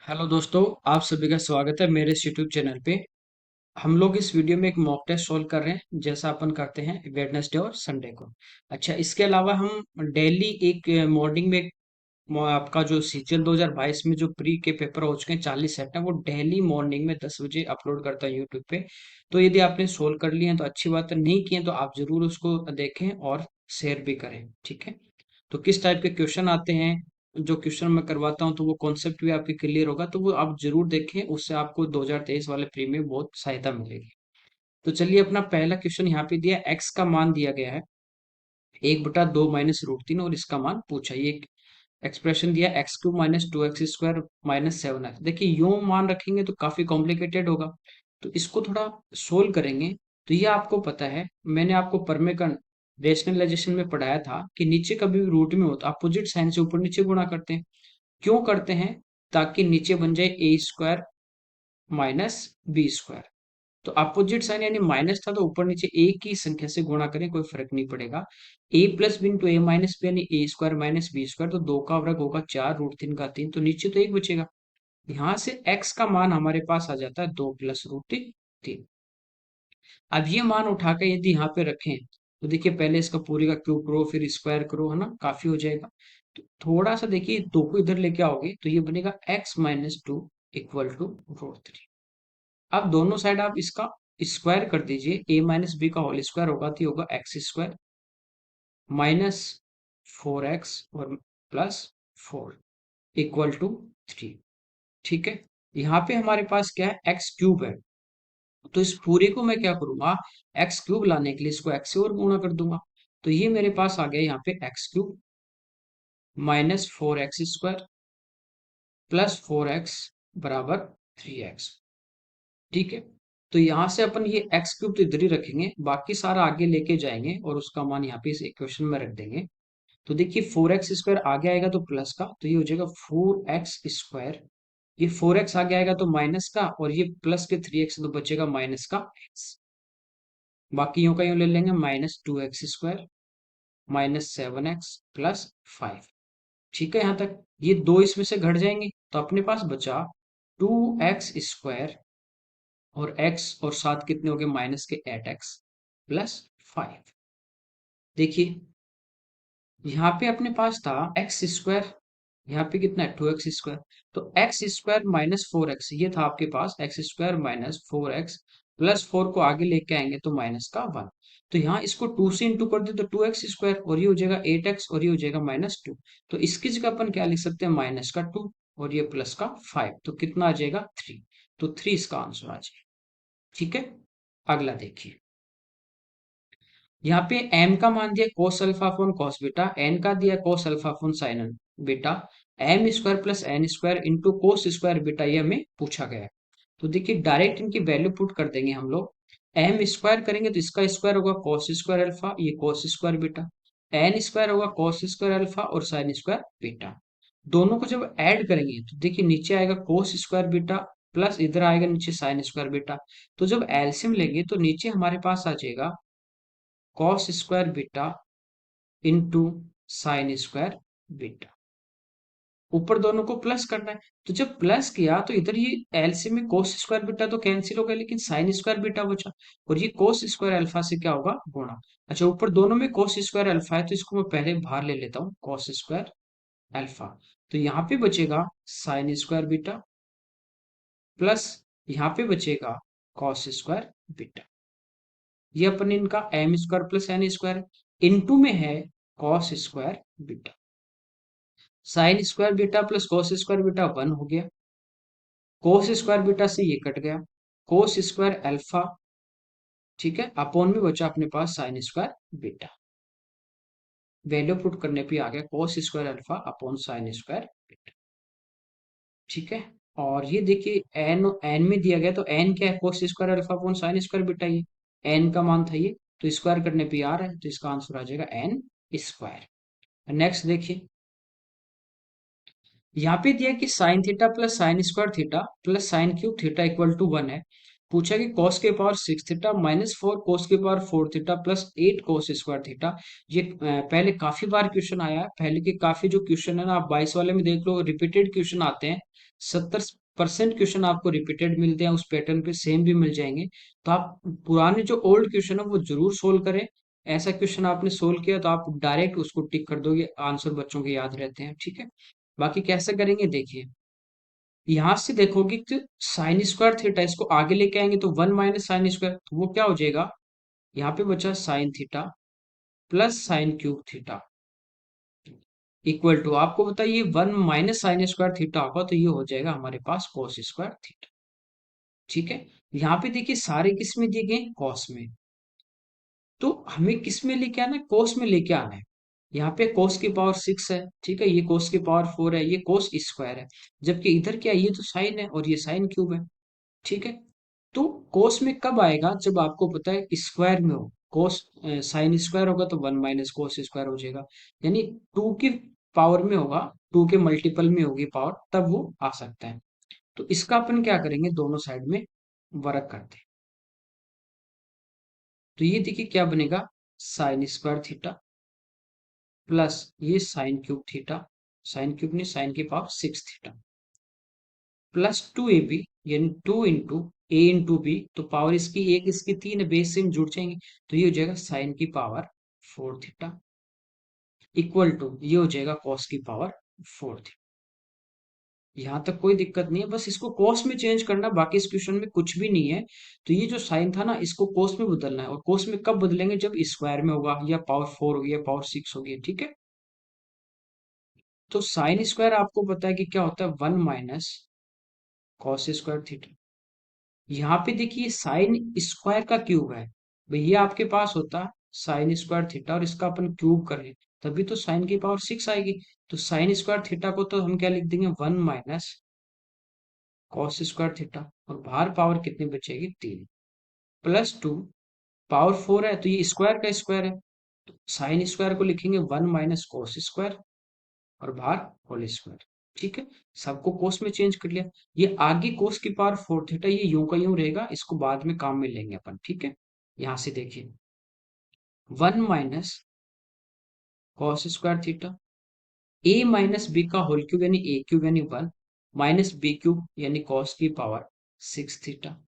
Hello दोस्तों, आप सभी का स्वागत है मेरे इस यूट्यूब चैनल पे। हम लोग इस वीडियो में एक मॉक टेस्ट सोल्व कर रहे हैं, जैसा अपन करते हैं वेडनेसडे और संडे को। अच्छा, इसके अलावा हम डेली एक मॉर्निंग में आपका जो सीजीएल 2022 में जो प्री के पेपर हो चुके हैं 40 सेट है, वो डेली मॉर्निंग में 10 बजे अपलोड करता है यूट्यूब पे। तो यदि आपने सोल्व कर लिए हैं तो अच्छी बात है, नहीं किए तो आप जरूर उसको देखें और शेयर भी करें। ठीक है, तो किस टाइप के क्वेश्चन आते हैं, जो क्वेश्चन मैं करवाता हूँ तो वो कॉन्सेप्ट भी आपके क्लियर होगा, तो वो आप जरूर देखें, उससे आपको 2023 वाले प्री में बहुत सहायता मिलेगी। तो चलिए, अपना पहला क्वेश्चन यहाँ पे दिया, एक्स का मान दिया गया है 1/2 - √3 और इसका मान पूछा। ये एक्सप्रेशन दिया x³ - 2x² - 7x। देखिए, यो मान रखेंगे तो काफी कॉम्प्लिकेटेड होगा, तो इसको थोड़ा सोल्व करेंगे। तो ये आपको पता है, मैंने आपको परमेकन रेशनलाइजेशन में पढ़ाया था कि नीचे कभी भी रूट में हो तो अपोजिट साइन से ऊपर नीचे गुणा करते हैं। क्यों करते हैं? ताकि नीचे बन जाए a² - b²। तो अपोजिट साइन यानी माइनस था, तो ऊपर नीचे एक ही संख्या से गुणा करें, कोई फर्क नहीं पड़ेगा। a+b इंटू a-b यानी a² - b², तो 2 का वर्ग होगा 4, √3 का 3, तो नीचे तो एक बचेगा। यहाँ से x का मान हमारे पास आ जाता है 2 + √3। अब ये मान उठा के यदि यहाँ पे रखें तो देखिए, पहले इसका पूरे का क्यूब करो, फिर स्क्वायर करो, है ना, काफी हो जाएगा। तो थोड़ा सा देखिए, 2 को इधर लेके आओगे तो ये बनेगा x - 2 = √3। अब दोनों साइड आप इसका स्क्वायर कर दीजिए, a - b का होल स्क्वायर होगा तो ये होगा x² -4x और +4 = 3। ठीक है, यहाँ पे हमारे पास क्या है, x³ है, तो इस पूरे को मैं क्या करूंगा, x³ लाने के लिए इसको x से और गुणा कर दूंगा। तो ये मेरे पास आ गया यहाँ पे x³ -4x² +4x = 3x। ठीक है, तो यहाँ से अपन ये x³ तो इधर ही रखेंगे, बाकी सारा आगे लेके जाएंगे और उसका मान यहाँ पे इस इक्वेशन में रख देंगे। तो देखिए, 4x² आगे आएगा तो प्लस का, तो ये हो जाएगा 4x²। ये 4x आगे आएगा तो माइनस का, और ये प्लस के 3x तो बचेगा माइनस का x। बाकी यूं का यूं ले लेंगे, -2x² -7x +5। ठीक है, यहाँ तक ये दो इसमें से घट जाएंगे, तो अपने पास बचा 2x² और x और साथ कितने हो गए, माइनस के 8x +5। देखिए, यहाँ पे अपने पास था x², यहाँ पे कितना है 2x², तो x² -4x ये था आपके पास, x² -4x +4 को आगे लेके आएंगे तो माइनस का 1। तो यहाँ इसको 2 से इंटू कर दे तो 2x² और ये हो जाएगा 8x और ये हो जाएगा -2। तो इसकी जगह अपन क्या लिख सकते हैं, -2 और ये प्लस का 5, तो कितना आ जाएगा 3। तो 3 इसका आंसर आ जाएगा। ठीक है, अगला देखिए, यहाँ पे m का मान दिया cos alpha upon cos beta, n का दिया cos alpha upon sin beta, m² + n² into cos square beta, ये हमें पूछा गया है। तो देखिए, डायरेक्ट इनकी वैल्यू पुट कर देंगे हम लोग। m² करेंगे तो इसका स्क्वायर होगा cos² अल्फा, ये cos स्क्वायर बीटा, n² होगा cos स्क्वायर अल्फा और sin स्क्वायर बीटा। दोनों को जब ऐड करेंगे तो देखिए, नीचे आएगा cos स्क्वायर बीटा प्लस इधर आएगा नीचे sin स्क्वायर बीटा। तो जब एलसीएम लेंगे तो नीचे हमारे पास आ जाएगा cos square beta into sine square beta. ऊपर दोनों को प्लस करना है, तो जब प्लस किया तो इधर ये एलसीएम में cos स्क्वायर बीटा तो कैंसिल हो गया, लेकिन साइन स्क्वायर बीटा बचा, और ये cos स्क्वायर अल्फा से क्या होगा, गुणा। अच्छा, ऊपर दोनों में cos स्क्वायर अल्फा है तो इसको मैं पहले बाहर ले लेता हूँ, cos स्क्वायर अल्फा। तो यहाँ पे बचेगा साइन स्क्वायर बीटा प्लस यहाँ पे बचेगा cos स्क्वायर बीटा। ये अपन इनका m² + n² इनटू में है cos square beta. Sign square beta plus cos square beta 1 हो गया, cos स्क्वायर बीटा से ये कट गया, cos स्क्वायर अल्फा, ठीक है, अपॉन में बचा अपने पास sine square beta. Value put करने पे आ गया cos square alpha upon sine square beta. ठीक है, और ये देखिए n में दिया गया, तो n क्या है, cos square alpha upon sine square beta, ये n का मान था ये, तो स्क्वायर करने पे आ रहा है, तो इसका आंसर आ जाएगा n²। नेक्स्ट देखिए, यहाँ पे दिया कि sign theta plus sine square theta plus sine cube theta = 1 है। पूछा कि cos के पावर 6 थीटा -4 cos के power 4 theta plus 8 cos square theta. ये पहले काफी बार क्वेश्चन आया है, पहले के काफी जो क्वेश्चन है ना, आप 22 वाले में देख लो, रिपीटेड क्वेश्चन आते हैं, 70% क्वेश्चन आपको रिपीटेड मिलते हैं, उस पैटर्न पे सेम भी मिल जाएंगे। तो आप पुराने जो ओल्ड क्वेश्चन है वो जरूर सोल्व करें। ऐसा क्वेश्चन आपने सोल्व किया तो आप डायरेक्ट उसको टिक कर दोगे, आंसर बच्चों के याद रहते हैं, ठीक है। बाकी कैसे करेंगे देखिए, यहाँ से देखोगे कि साइन स्क्वायर थीटा इसको आगे लेके आएंगे तो 1 - साइन स्क्वायर, तो वो क्या हो जाएगा, यहाँ पे बचा sine theta plus sine cube theta equal to, आपको बताइए 1 - साइन स्क्वायर थीटा होगा तो ये हो जाएगा हमारे पास कॉस स्क्वायर थीटा, ठीक है। यहाँ पे देखिए सारे किस में दिए गए, कॉस में, तो हमें किस में लेके आना है, कोस में लेके आना है। यहाँ पे कोस की पावर 6 है, ठीक है, ये कोस की पावर 4 है, ये कोस स्क्वायर है, जबकि इधर क्या है, ये तो साइन है और ये साइन क्यूब है, ठीक है। तो कोस में कब आएगा, जब आपको पता है स्क्वायर में हो, कोस साइन स्क्वायर होगा तो 1 - कोस स्क्वायर हो जाएगा, यानी 2 की पावर में होगा, 2 के मल्टीपल में होगी पावर, तब वो आ सकता है। तो इसका अपन क्या करेंगे, दोनों साइड में वर्क करते हैं। तो ये देखिए क्या बनेगा, साइन स्क्वायर थीटा प्लस ये sign cube theta, sine cube नहीं, साइन की पावर 6 थीटा प्लस 2ab, यानी 2 इंटू a इंटू b, तो पावर इसकी एक इसकी 3 है, बेस से जुड़ जाएंगे, तो ये हो जाएगा साइन की पावर 4 थीटा इक्वल टू ये हो जाएगा कॉस की पावर 4 थीटा। यहाँ तक कोई दिक्कत नहीं है, बस इसको कॉस में चेंज करना, बाकी इस क्वेश्चन में कुछ भी नहीं है। तो ये जो साइन था ना, इसको कॉस में बदलना है, और कॉस में कब बदलेंगे, जब स्क्वायर में होगा, या पावर 4 होगी, या पावर 6 होगी, ठीक है। तो साइन स्क्वायर आपको पता है कि क्या होता है, 1 - कॉस स्क्वायर थीटा। यहाँ पे देखिए साइन स्क्वायर का क्यूब है, भैया आपके पास होता साइन स्क्वायर थीटा और इसका अपन क्यूब करें, तभी तो साइन की पावर 6 आएगी। तो साइन स्क्वायर थीटा को तो हम क्या लिख देंगे, 1 - कॉस स्क्वायर थीटा, और बाहर पावर कितनी बचेगी, 3 प्लस 2, पावर 4 है तो ये स्क्वायर का स्क्वायर है, तो साइन स्क्वायर को लिखेंगे 1 - कॉस स्क्वायर, और बाहर होल स्क्वायर, ठीक है। सबको कोस में चेंज कर लिया। ये आगे कोस की पावर 4 थीटा ये यूं का यूं रहेगा, इसको बाद में काम में लेंगे अपन, ठीक है। यहां से देखिए 1 - cos square theta, a - b का होल क्यूब यानी a क्यूब यानी 1, माइनस बी क्यूब यानी कॉस की power 6 theta,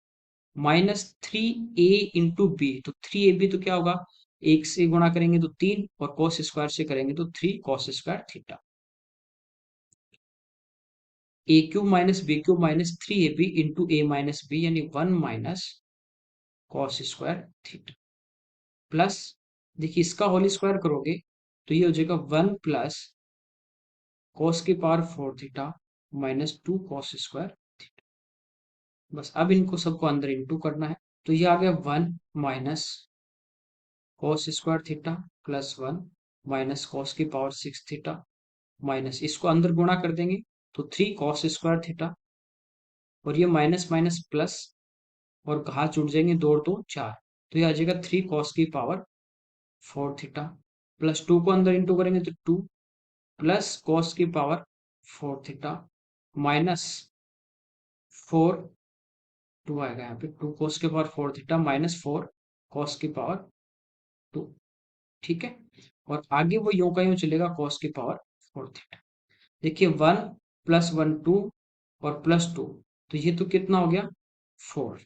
-3a into B, तो 3ab तो क्या होगा, एक से गुणा करेंगे तो 3, और कॉस स्क्वायर से करेंगे तो 3 cos square theta, A cube minus B cube minus 3ab into a - b, यानी 1 - कॉस स्क्वायर थीटा प्लस, देखिए इसका होल स्क्वायर करोगे तो ये हो जाएगा 1 + कॉस की पावर 4 थीटा -2 कॉस स्क्वायर। बस अब इनको सबको अंदर इंटू करना है, तो ये आ गया 1 - cos square theta plus 1 - cos की पावर 6 थीटा, माइनस इसको अंदर गुणा कर देंगे तो 3 कॉस स्क्वायर थीटा, और ये माइनस माइनस प्लस, और घात जुड़ जाएंगे, 2 और 2 4, तो ये आ जाएगा 3 कॉस की पावर 4 थीटा, प्लस 2 को अंदर इंटू करेंगे तो 2 प्लस कॉस की पावर 4 थीटा माइनस 4, 2 आएगा यहाँ पे, 2 कॉस की पावर 4 थीटा माइनस 4 कॉस की पावर 2, ठीक है। और आगे वो यूं का यूं चलेगा, कॉस की पावर 4 थीटा। देखिए 1 + 1 2 और +2, तो ये तो कितना हो गया, 4।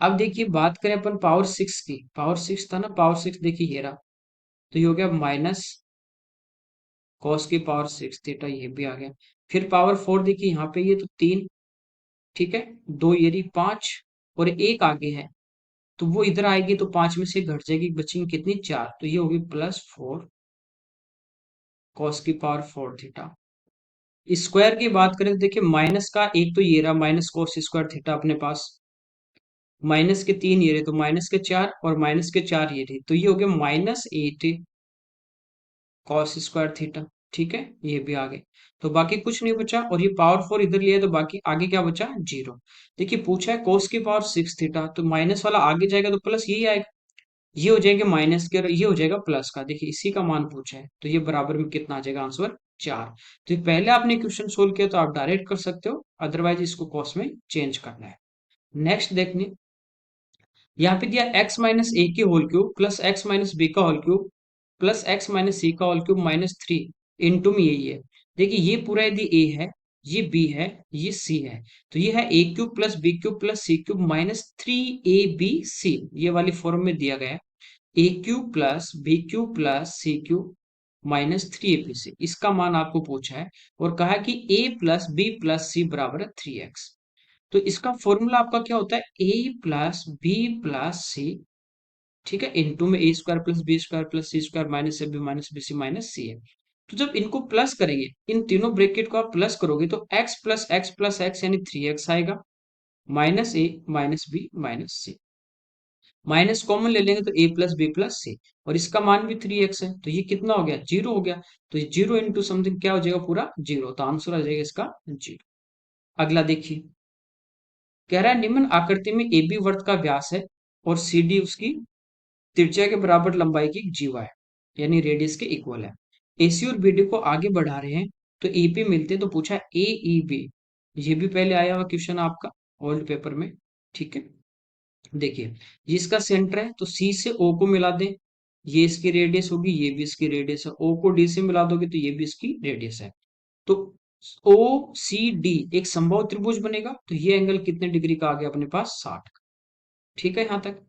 अब देखिए बात करें अपन पावर 6 की, पावर 6 था ना, पावर 6 देखिए ये रहा, तो ये हो गया माइनस कॉस की पावर 6 थीटा, ये भी आ गया। फिर पावर 4 देखिए यहाँ पे, ये तो 3, ठीक है, 2 ये रही 5, और एक आगे है, तो वो इधर आएगी तो 5 में से घट जाएगी, बचेंगी कितनी, 4, तो ये होगी +4 कॉस की पावर 4 थीटा। स्क्वायर की बात करें तो देखिए माइनस का एक तो ये रहा, -कॉस स्क्वायर थीटा अपने पास, माइनस के 3 ये रहे, तो माइनस के 4, और माइनस के 4 ये रहे, तो ये हो गया -8 कॉस स्क्वायर थीटा, ठीक है, ये भी आ गए। तो बाकी कुछ नहीं बचा, और ये पावर 4 इधर लिया तो बाकी आगे क्या बचा, 0। देखिए पूछा है कॉस की पावर 6 थीटा, तो माइनस वाला आगे जाएगा तो प्लस यही आएगा, ये हो जाएगा माइनस के और ये हो जाएगा प्लस का, देखिए इसी का मान पूछा है, तो ये बराबर में कितना आ जाएगा आंसर, 4। तो ये पहले आपने क्वेश्चन सोल्व किया तो आप डायरेक्ट कर सकते हो, अदरवाइज इसको कॉस में चेंज करना है। नेक्स्ट देखने, यहाँ पे दिया x - a की whole cube plus x - b का whole cube plus x - c का होल क्यूब -3, इंटू में यही है, देखिए ये पूरा यदि ए है, ये बी है, ये सी है, तो ये है a cube plus b cube plus c cube minus 3ab c, ये वाली फॉर्म में दिया गया है। A cube plus b cube plus c cube minus 3ab c, इसका मान आपको पूछा है और कहा कि a प्लस बी प्लस सी बराबर है 3x। तो इसका फॉर्मूला आपका क्या होता है, a plus b plus c, ठीक है, इनटू में a square plus b square plus c square minus a b minus b c minus c है। तो जब इनको प्लस करेंगे, इन तीनों ब्रैकेट को आप प्लस करोगे तो x प्लस एक्स यानी 3x आएगा, माइनस ए माइनस बी माइनस सी, माइनस कॉमन ले लेंगे तो ए प्लस बी प्लस सी, और इसका मान भी 3x है, तो ये कितना हो गया, जीरो हो गया। तो ये जीरो इंटू समथिंग क्या हो जाएगा, पूरा जीरो, तो आंसर आ जाएगा इसका जीरो। अगला देखिए, कह रहा है निम्न आकृति में ए बी वृत्त का व्यास है और सी डी उसकी त्रिज्या के बराबर लंबाई की जीवा है, यानी रेडियस के इक्वल है। एसी और बीडी को आगे बढ़ा रहे हैं तो ईपी मिलते, तो पूछा ए ई बी, ये भी पहले आया हुआ क्वेश्चन आपका ओल्ड पेपर में, ठीक है। देखिए ये इसका सेंटर है, तो सी से ओ को मिला दें, ये इसकी रेडियस होगी, ये भी इसकी रेडियस है, ओ को डी से मिला दोगे तो ये भी इसकी रेडियस है। तो ओ सी डी एक समबाहु त्रिभुज बनेगा, तो ये एंगल कितने डिग्री का आ गया अपने पास, 60 का। ठीक है यहां तक।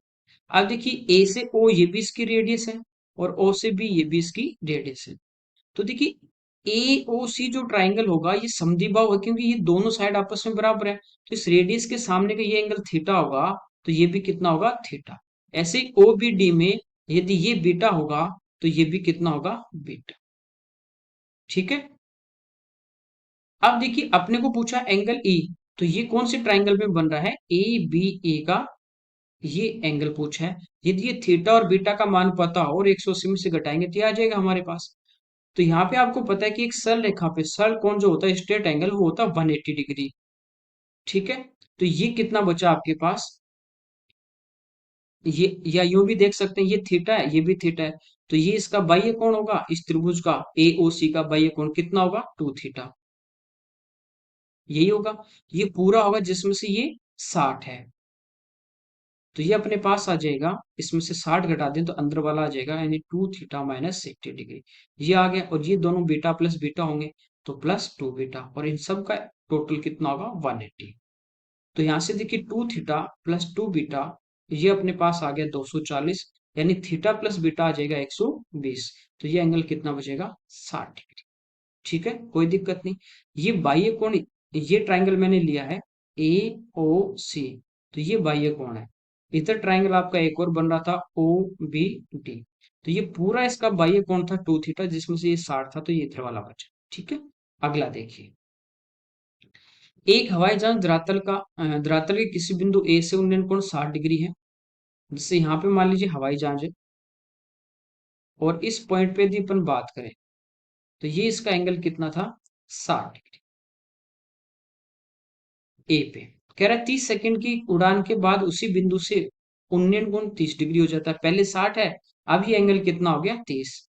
अब देखिए ए से ओ ये भी इसकी रेडियस है और ओ से बी ये भी इसकी रेडियस है। तो देखिए ए ओ सी जो ट्राइंगल होगा ये समद्विबाहु है, क्योंकि ये दोनों साइड आपस में बराबर है, तो इस रेडियस के सामने का ये एंगल थीटा होगा, तो ये भी कितना होगा, थीटा। ऐसे ही ओ बी डी में यदि ये बीटा होगा तो ये भी कितना होगा, बीटा। ठीक है। अब देखिए अपने को पूछा एंगल ई, तो ये कौन से ट्राइंगल में बन रहा है, ए बी ए का ये एंगल पूछा है। यदि ये थीटा और बीटा का मान पता हो और 180 में से घटाएंगे तो ये आ जाएगा हमारे पास। तो यहाँ पे आपको पता है कि एक सरल रेखा पे सरल कोण जो होता है, स्ट्रेट एंगल, वो होता है 180 डिग्री। ठीक है। तो ये कितना बचा आपके पास, ये या यूं भी देख सकते हैं, ये थीटा है ये भी थीटा है, तो ये इसका बाह्य कोण होगा, इस त्रिभुज का एओसी का बाह्य कोण कितना होगा, 2 थीटा, यही होगा। ये पूरा होगा जिसमें से ये 60 है, तो ये अपने पास आ जाएगा, इसमें से 60 घटा दें तो अंदर वाला आ जाएगा, यानी 2 थीटा माइनस 60 डिग्री, ये आ गया। और ये दोनों बीटा प्लस बीटा होंगे तो प्लस 2 बीटा, और इन सब का टोटल कितना होगा, 180। तो यहाँ से देखिए 2 थीटा प्लस 2 बीटा, ये अपने पास आ गया 240, यानी थीटा प्लस बीटा आ जाएगा 120, तो ये एंगल कितना बचेगा, 60 डिग्री। ठीक है, कोई दिक्कत नहीं। ये बाह्य कोण, ये ट्राइंगल मैंने लिया है ए ओ सी, तो ये बाह्य कोण है। इधर ट्राइंगल आपका एक और बन रहा था ओ बी डी, तो ये पूरा इसका बाह्य कोण था 2 थीटा, जिसमें से ये 60 था, तो ये इधर वाला बचा। ठीक है। अगला देखिए, एक हवाई जहाज धरातल के किसी बिंदु ए से उन्नयन कोण 60 डिग्री है। जैसे यहाँ पे मान लीजिए हवाई जहाज है और इस पॉइंट पे यदि अपन बात करें तो ये इसका एंगल कितना था, 60 डिग्री ए पे। कह रहा है 30 सेकंड की उड़ान के बाद उसी बिंदु से उन्नयन कोण 30 डिग्री हो जाता है, पहले 60 है, अब ये एंगल कितना हो गया, 30।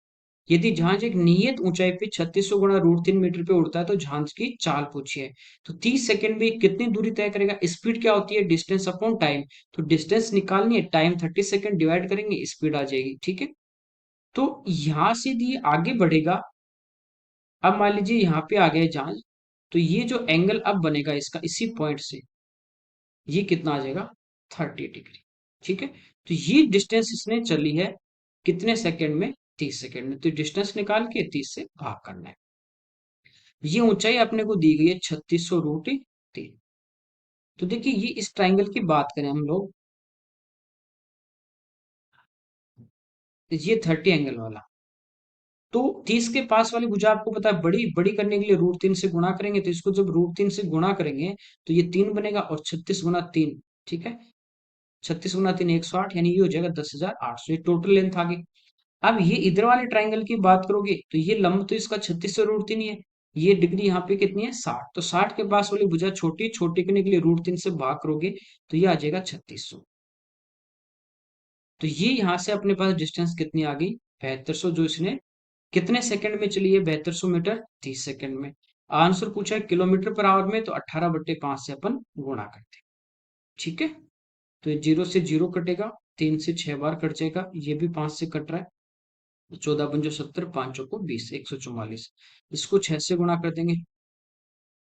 यदि जहाज एक नियत ऊंचाई पे 3600 गुणा √3 मीटर पे उड़ता है तो जहाज की चाल पूछिए। तो 30 सेकंड में कितनी दूरी तय करेगा, स्पीड क्या होती है, डिस्टेंस अपॉन टाइम, तो डिस्टेंस निकालनी है, टाइम 30 सेकंड डिवाइड करेंगे, स्पीड आ जाएगी। ठीक है। तो यहां से ये आगे बढ़ेगा, अब मान लीजिए यहाँ पे आ गया जहाज, तो ये जो एंगल अब बनेगा इसका इसी पॉइंट से, ये कितना आ जाएगा, 30 डिग्री। ठीक है। तो ये डिस्टेंस इसने चली है कितने सेकंड में, 30 सेकंड में, तो डिस्टेंस निकाल के 30 से भाग करना है। ये ऊंचाई अपने को दी गई है 3600√3। तो देखिए ये इस ट्राइंगल की बात करें हम लोग, तो ये 30 एंगल वाला, तो 30 के पास वाली भुजा आपको पता है बड़ी बड़ी करने के लिए √3 से गुणा करेंगे, तो इसको जब √3 से गुणा करेंगे तो ये 3 बनेगा, और 36 गुना 3, ठीक है, 36 गुना 3 108, यानी ये हो जाएगा 10,800, ये टोटल लेंथ आ गई। अब ये इधर वाले ट्राइंगल की बात करोगे तो ये लंब तो इसका 3600√3 ही है, ये डिग्री यहाँ पे कितनी है, 60, तो 60 के पास वाली भुजा छोटी छोटी करने के लिए √3 से भाग करोगे तो ये आ जाएगा 3600। तो ये यहाँ से अपने पास डिस्टेंस कितनी आ गई, 7200, जो इसने कितने सेकंड में चली है, 7200 मीटर 30 सेकंड में। आंसर पूछा है किलोमीटर पर आवर में, तो 18/5 से अपन गुणा करते हैं। ठीक है। तो 0 से 0 कटेगा, 3 से 6 बार कट जाएगा, ये भी 5 से कट रहा है, तो 14 × 5 = 70, 5 चौको 20, 144। इसको 6 से गुणा कर देंगे,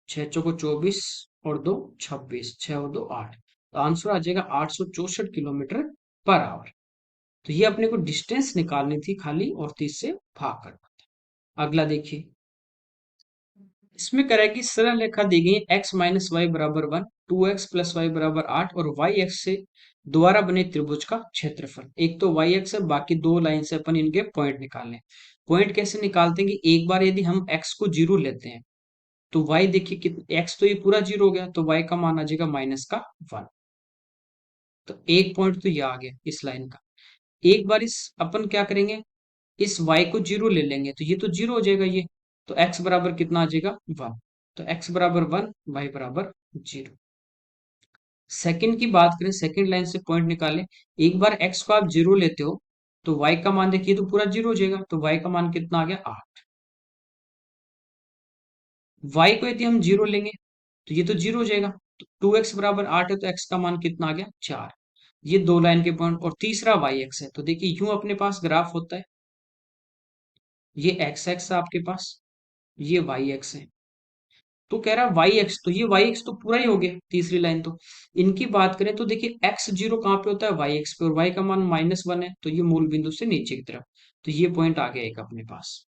6 चौको 24 और 2 26, 6 और 2 8। तो आंसर आ जाएगा 864 किलोमीटर पर आवर। तो ये अपने को डिस्टेंस निकालनी थी खाली, और 30 से भाग कर। अगला देखिए, इसमें कह रहा है कि सरल रेखा दी गई है, x माइनस वाई बराबर 1, 2x प्लस वाई बराबर 8 और वाई एक्स से द्वारा बने त्रिभुज का क्षेत्रफल। एक तो वाई एक्स है, बाकी दो लाइन से अपन इनके पॉइंट निकालने। पॉइंट कैसे निकालते हैं कि एक बार यदि हम x को जीरो लेते हैं तो y देखिए कितना, x तो ये पूरा जीरो हो गया, तो y का मान आ जाएगा माइनस का 1। तो एक पॉइंट तो ये आ गया इस लाइन का। एक बार इस अपन क्या करेंगे, इस y को जीरो ले लेंगे तो ये तो जीरो हो जाएगा ये। तो x बराबर कितना आ जाएगा 1। तो x बराबर 1, y बराबर 0। सेकंड की बात करें, सेकंड लाइन से पॉइंट निकालें। एक बार x को आप जीरो लेते हो तो y का मान देखिए तो पूरा जीरो हो जाएगा, तो y का मान कितना आ गया 8। y को यदि हम जीरो लेंगे तो ये तो जीरो हो जाएगा। तो 2x बराबर 8 है, तो x का मान कितना आ गया 4। ये दो लाइन के पॉइंट, और तीसरा वाई एक्स है। तो देखिए यूं अपने पास ग्राफ होता है, ये एक्स एक्स है आपके पास, ये वाई एक्स है। तो कह रहा है वाई एक्स, तो ये वाई एक्स तो पूरा ही हो गया तीसरी लाइन। तो इनकी बात करें तो देखिए एक्स जीरो कहाँ पे होता है, वाई एक्स पे, और वाई का मान -1 है, तो ये मूल बिंदु से नीचे की तरफ। तो ये पॉइंट आ गया एक अपने पास,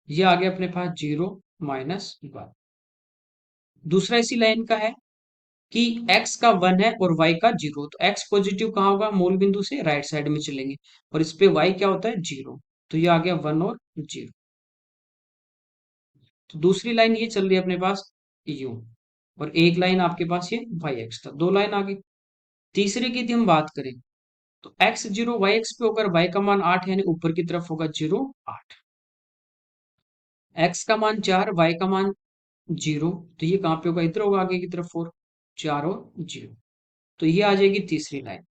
ये आ गया अपने पास 0 - 1। दूसरा इसी लाइन का है कि x का 1 है और y का 0, तो x पॉजिटिव कहाँ होगा, मूल बिंदु से राइट साइड में चलेंगे, और इस पे y क्या होता है 0। तो ये आ गया 1 और 0। तो दूसरी लाइन ये चल रही है अपने पास u, और एक लाइन आपके पास ये वाई एक्स था, दो लाइन आ गई। तीसरे की यदि हम बात करें तो x 0 वाई एक्स पे होकर y का मान 8, यानी ऊपर की तरफ होगा 0 8। x का मान 4, y का मान 0, तो ये कहाँ पे होगा, इधर होगा आगे की तरफ 4, 4 और 0। तो ये आ जाएगी तीसरी लाइन,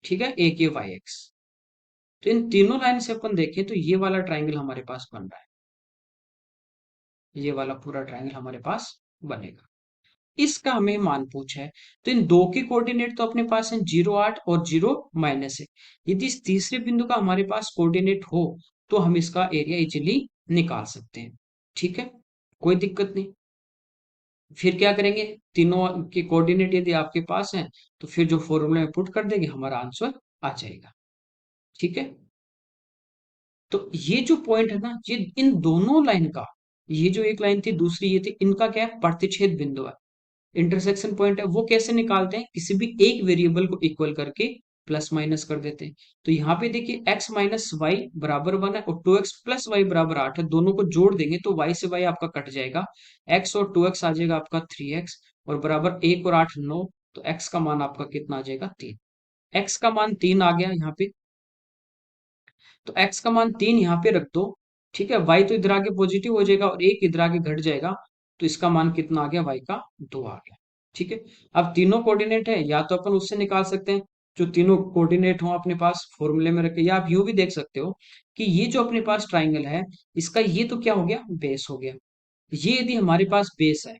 ठीक है, एक ये वाई एक्स। तो इन तीनों लाइन से अपन देखें तो ये वाला ट्राइंगल हमारे पास बन रहा है, ये वाला पूरा ट्राइंगल हमारे पास बनेगा। इसका हमें मान पूछा है, तो इन दो के कोऑर्डिनेट तो अपने पास है 0 8 और 0 माइनस है। यदि इस तीसरे बिंदु का हमारे पास कोऑर्डिनेट हो तो हम इसका एरिया इजीली निकाल सकते हैं, ठीक है, कोई दिक्कत नहीं। फिर क्या करेंगे, तीनों के कोऑर्डिनेट यदि आपके पास हैं तो फिर जो फॉर्मूले में पुट कर देंगे हमारा आंसर आ जाएगा, ठीक है। तो ये जो पॉइंट है ना, ये इन दोनों लाइन का, ये जो एक लाइन थी दूसरी ये थी, इनका क्या है, प्रतिच्छेद बिंदु है, इंटरसेक्शन पॉइंट है। वो कैसे निकालते हैं, किसी भी एक वेरिएबल को इक्वल करके प्लस माइनस कर देते हैं। तो यहाँ पे देखिए x माइनस वाई बराबर 1 है, और 2x प्लस वाई बराबर 8 है, दोनों को जोड़ देंगे तो y से y आपका कट जाएगा, x और 2x आ जाएगा आपका 3x, और बराबर 1 और 8 9, तो x का मान आपका कितना आ जाएगा 3। x का मान 3 आ गया यहाँ पे, तो x का मान 3 यहाँ पे रख दो, ठीक है। y तो इधर आके पॉजिटिव हो जाएगा और 1 इधर आके घट जाएगा, तो इसका मान कितना आ गया, y का 2 आ गया, ठीक है। अब तीनों कोऑर्डिनेट है, या तो अपन उससे निकाल सकते हैं जो तीनों कोऑर्डिनेट हो अपने पास फॉर्मूले में रखे, या आप यूं भी देख सकते हो कि ये जो अपने पास ट्राइंगल है, इसका ये तो क्या हो गया, बेस हो गया। ये यदि हमारे पास बेस है